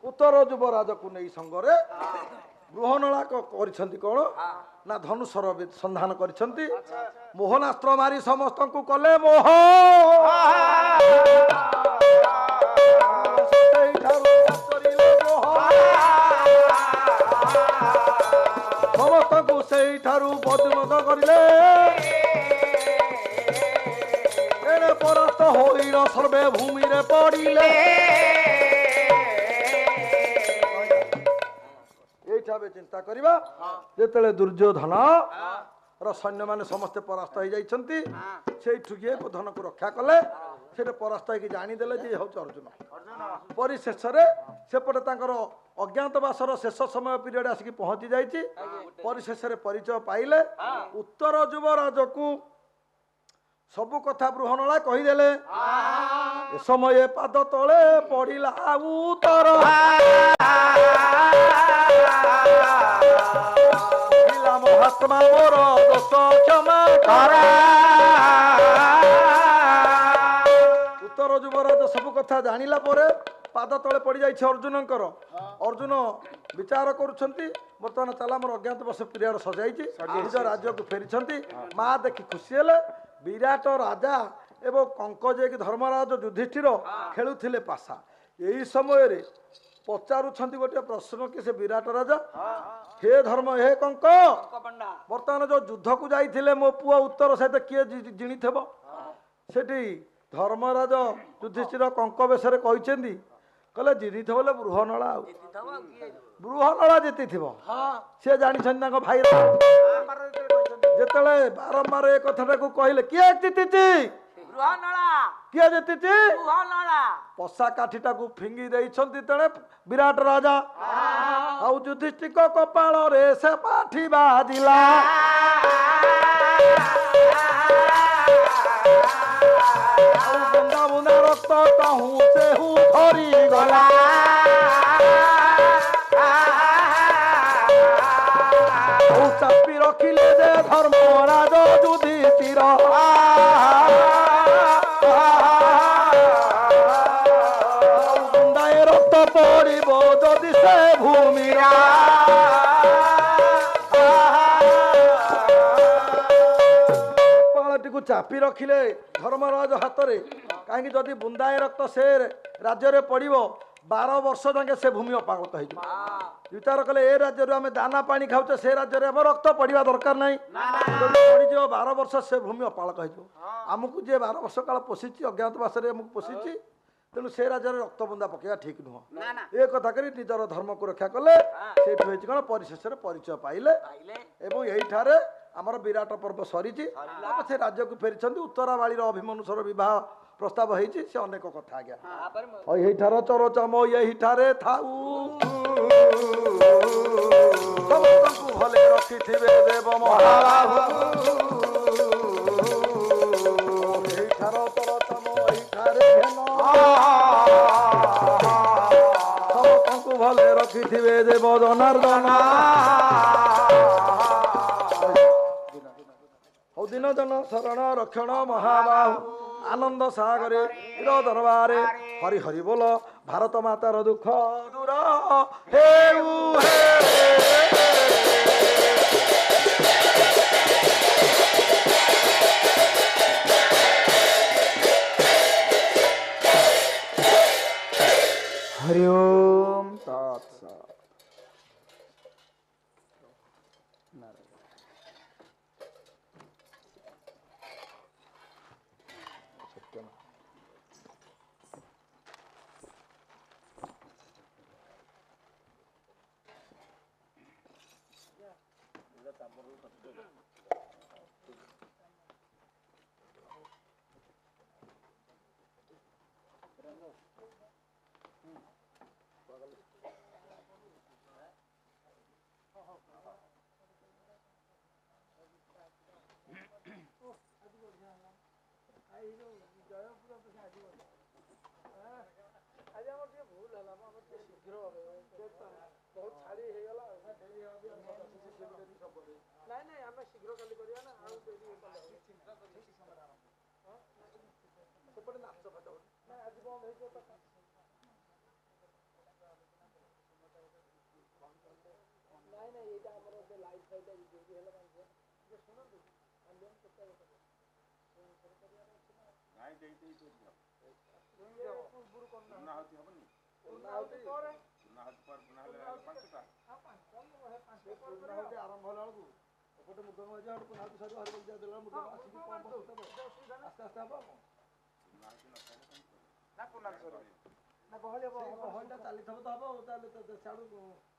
ଉତ୍ତର ଯୁବରାଜକୁ ନେଇ ସଙ୍ଗରେ ବୃହନଳା କରିଛନ୍ତି କଣ ନା ଧନୁଷର ସନ୍ଧାନ କରିଛନ୍ତି ମୋହନାସ୍ତ୍ର ମାରି ସମସ୍ତଙ୍କୁ କଲେ ମୋହ ସମସ୍ତଙ୍କୁ ସେଇଠାରୁ ବଦମଦ କରିଲେ ଏଣେ ପରାସ୍ତ ହୋଇଣ ସର୍ବେ ଭୂମିରେ ପଡ଼ିଲେ এইভাবে চিন্তা করিবা যেতলে দুর্যোধন র সৈন্য মানে সমস্তে পরাস্ত হয়ে যাইছন্তি সেইঠু গিয়ে ধনকু রক্ষা কলে ସେଟା ପରାସ୍ତ ହେଇକି ଜାଣିଦେଲେ ଯେ ଇଏ ହେଉଛି ଅର୍ଜୁନ। ପରିଶେଷରେ ସେପଟେ ତାଙ୍କର ଅଜ୍ଞାତବାସର ଶେଷ ସମୟ ପିରିୟଡ଼ ଆସିକି ପହଞ୍ଚି ଯାଇଛି। ପରିଶେଷରେ ପରିଚୟ ପାଇଲେ। ଉତ୍ତର ଯୁବରାଜକୁ ସବୁ କଥା ବୃହଣଳା କହିଦେଲେ। ଏ ସମୟ ପାଦ ତଳେ ପଡ଼ିଲା ଉତ୍ତର। ମହାତ୍ମା ମୋର ଦୋଷ କ୍ଷମା କର। ଉତ୍ତର ଯୁବରାଜ ସବୁ କଥା ଜାଣିଲା ପରେ ପାଦ ତଳେ ପଡ଼ିଯାଇଛି ଅର୍ଜୁନଙ୍କର। ଅର୍ଜୁନ ବିଚାର କରୁଛନ୍ତି ବର୍ତ୍ତମାନ ଚାଲା ମୋର ଅଜ୍ଞାତବାସ ପିରିୟଡ଼ ସଜାଇଛି, ନିଜ ରାଜ୍ୟକୁ ଫେରିଛନ୍ତି। ମା ଦେଖି ଖୁସି ହେଲେ। ବିରାଟ ରାଜା ଏବଂ କଙ୍କ ଯିଏକି ଧର୍ମରାଜ ଯୁଧିଷ୍ଠିର ଖେଳୁଥିଲେ ପାଶା। ଏହି ସମୟରେ ପଚାରୁଛନ୍ତି ଗୋଟେ ପ୍ରଶ୍ନ କି ସେ ବିରାଟ ରାଜା, ହେ ଧର୍ମ ହେ କଙ୍କ, ବର୍ତ୍ତମାନ ଯୋଉ ଯୁଦ୍ଧକୁ ଯାଇଥିଲେ ମୋ ପୁଅ ଉତ୍ତର ସହିତ କିଏ ଜିଣିଥିବ? ସେଠି ଧର୍ମରାଜ ଯୁଧିଷ୍ଠିର କଙ୍କ ବେଶରେ କହିଛନ୍ତି, କହିଲେ ଜିଣିଥିବ ବୋଲେ ବୃହନଳା। ଆଉ ବୃହନଳା ଜିତିଥିବ ସିଏ ଜାଣିଛନ୍ତି ତାଙ୍କ ଭାଇ। ଯେତେବେଳେ ବାରମ୍ବାର ଏ କଥାଟାକୁ କହିଲେ କିଏ ଜିତିଛି କିଏ ଜିତିଛି, ପଶା କାଠିଟାକୁ ଫିଙ୍ଗି ଦେଇଛନ୍ତି ତେଣେ ବିରାଟ ରାଜା। ଆଉ ଯୁଧିଷ୍ଠିରଙ୍କ କପାଳରେ ସେ ପାଠି ବାଜିଲା। ଆଉ ବୁନ୍ଦା ବୁନ୍ଦା ରକ୍ତ କହୁଁ ସେହୁ ଥରିଗଲା। ଆଉ ଚାପି ରଖିଲେ ଯେ ଧର୍ମରାଜ ଯୁଧିଷ୍ଠିର। ବୁନ୍ଦାଏ ରକ୍ତ ପଡ଼ିବ ଯଦି ସେ ଭୂମିର। କପାଳଟିକୁ ଚାପି ରଖିଲେ ଧର୍ମରାଜ ହାତରେ, କାହିଁକି ଯଦି ବୁନ୍ଦାଏ ରକ୍ତ ସେ ରାଜ୍ୟରେ ପଡ଼ିବ 12 ବର୍ଷ ଯାକେ ସେ ଭୂମି ଅପାଗତ ହେଇଯିବ। ବିଚାର କଲେ ଏ ରାଜ୍ୟରୁ ଆମେ ଦାନା ପାଣି ଖାଉଛେ, ସେ ରାଜ୍ୟରେ ଆମ ରକ୍ତ ପଡ଼ିବା ଦରକାର ନାହିଁ। ଯଦି ପଡ଼ିଯିବ 12 ବର୍ଷ ସେ ଭୂମି ଅପାଳକ ହେଇଯିବ। ଆମକୁ ଯିଏ 12 ବର୍ଷ କାଳ ପୋଷିଛି, ଅଜ୍ଞାତବାସରେ ଆମକୁ ପୋଷିଛି, ତେଣୁ ସେ ରାଜ୍ୟରେ ରକ୍ତ ବୁନ୍ଦା ପକେଇବା ଠିକ ନୁହଁ। ଏ କଥା କରି ନିଜର ଧର୍ମକୁ ରକ୍ଷା କଲେ। ସେଇଠୁ ହେଇଛି କ'ଣ, ପରିଶେଷରେ ପରିଚୟ ପାଇଲେ ଏବଂ ଏଇଠାରେ ଆମର ବିରାଟ ପର୍ବ ସରିଛି। ସେ ରାଜ୍ୟକୁ ଫେରିଛନ୍ତି। ଉତ୍ତରାବାଳୀର ଅଭିମନ୍ୟୁର ବିବାହ ପ୍ରସ୍ତାବ ହେଇଛି। ସେ ଅନେକ କଥା ଆଜ୍ଞା ଏଇଠାର ଚରଚମ ଏଇଠାରେ ଥାଉ। ସମସ୍ତଙ୍କୁ ଭଲେ ରଖିଥିବେ ଦେବ ମହାବାହୁ। ଏଇଠାର ଚରଚମ ଏଇଠାରେ ଘେନ। ସମସ୍ତଙ୍କୁ ଭଲେ ରଖିଥିବେ ଦେବ ଜନାର୍ଦ୍ଦନ। ହଉ ଦିନ ଜନ ଶରଣ ରକ୍ଷଣ ମହାବାହୁ। ଆନନ୍ଦ ସାଗରେ ର ଦରବାରେ ହରି ହରି ବୋଲ। ଭାରତ ମାତାର ଦୁଃଖ ଦୂର ହେଉ ହେ। हरि ओम तत्सत्।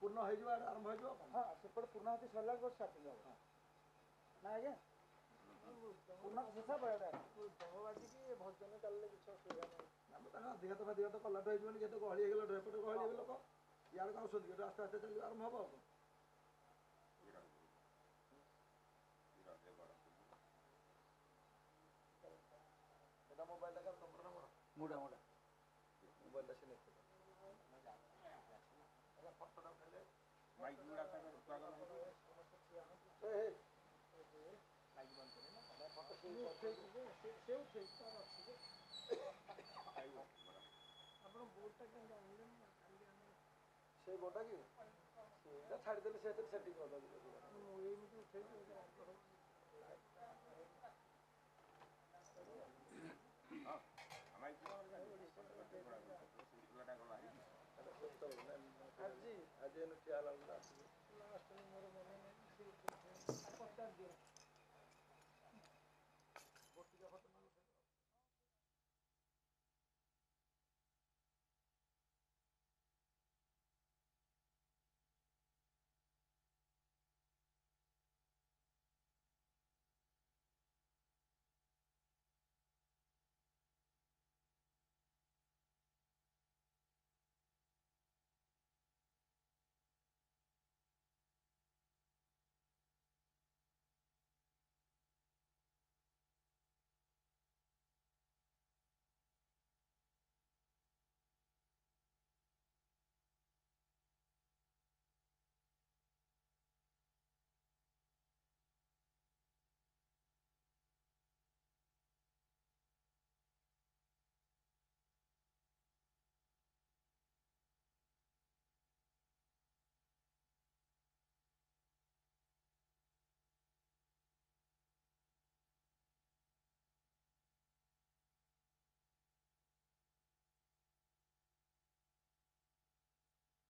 ପୂର୍ଣ୍ଣ ହେଇଯିବ ଆରମ୍ଭ ହେଇଯିବ। ହଁ ସେପଟେ ପୂର୍ଣ୍ଣାହୁତି ସରିଲା ଷ୍ଟାର୍ଟିଂ ହବ ନା ଆଜ୍ଞା। ଆମେ ତାଙ୍କ ଅଧିଘାତ ଫାଧିଘାତ କଲାଠୁ ହେଇଯିବନି, ଯେତେ ଗହଳି ହେଇଗଲାଠୁ ଏପଟେ ଗହଳି ହେବେ ଲୋକ, ଇଆଡ଼କୁ ଆସୁଛନ୍ତି, ଏଠୁ ଆସ୍ତେ ଆସ୍ତେ ଚାଲିବ ଆରମ୍ଭ ହବ ଆଉ କଣ। এটা মোবাইলটা কার নম্বরটা মোড়া মোড়া মোড়া মোবাইলটা সে নেই ফটোটা উঠাইলে মাইক মুড়া থাকে পাগল হয়ে এই মাইক বন্ধ করে না ফটো সে উঠে তার আছে যে ଆପଣ ବୋର୍ଡଟା କେମିତି ଆଣିଲେନି ନା କାଲି ଆଣିଲେ ସେ ବୋର୍ଡଟା କି ସେଟା ଛାଡ଼ିଦେଲେ ସେ ସେଟିଂ କରିଦେବି ମୁଁ ଏମିତି ଉଠେଇଲି ଆଜି ଏନୁ ଠିଆ ହେଲା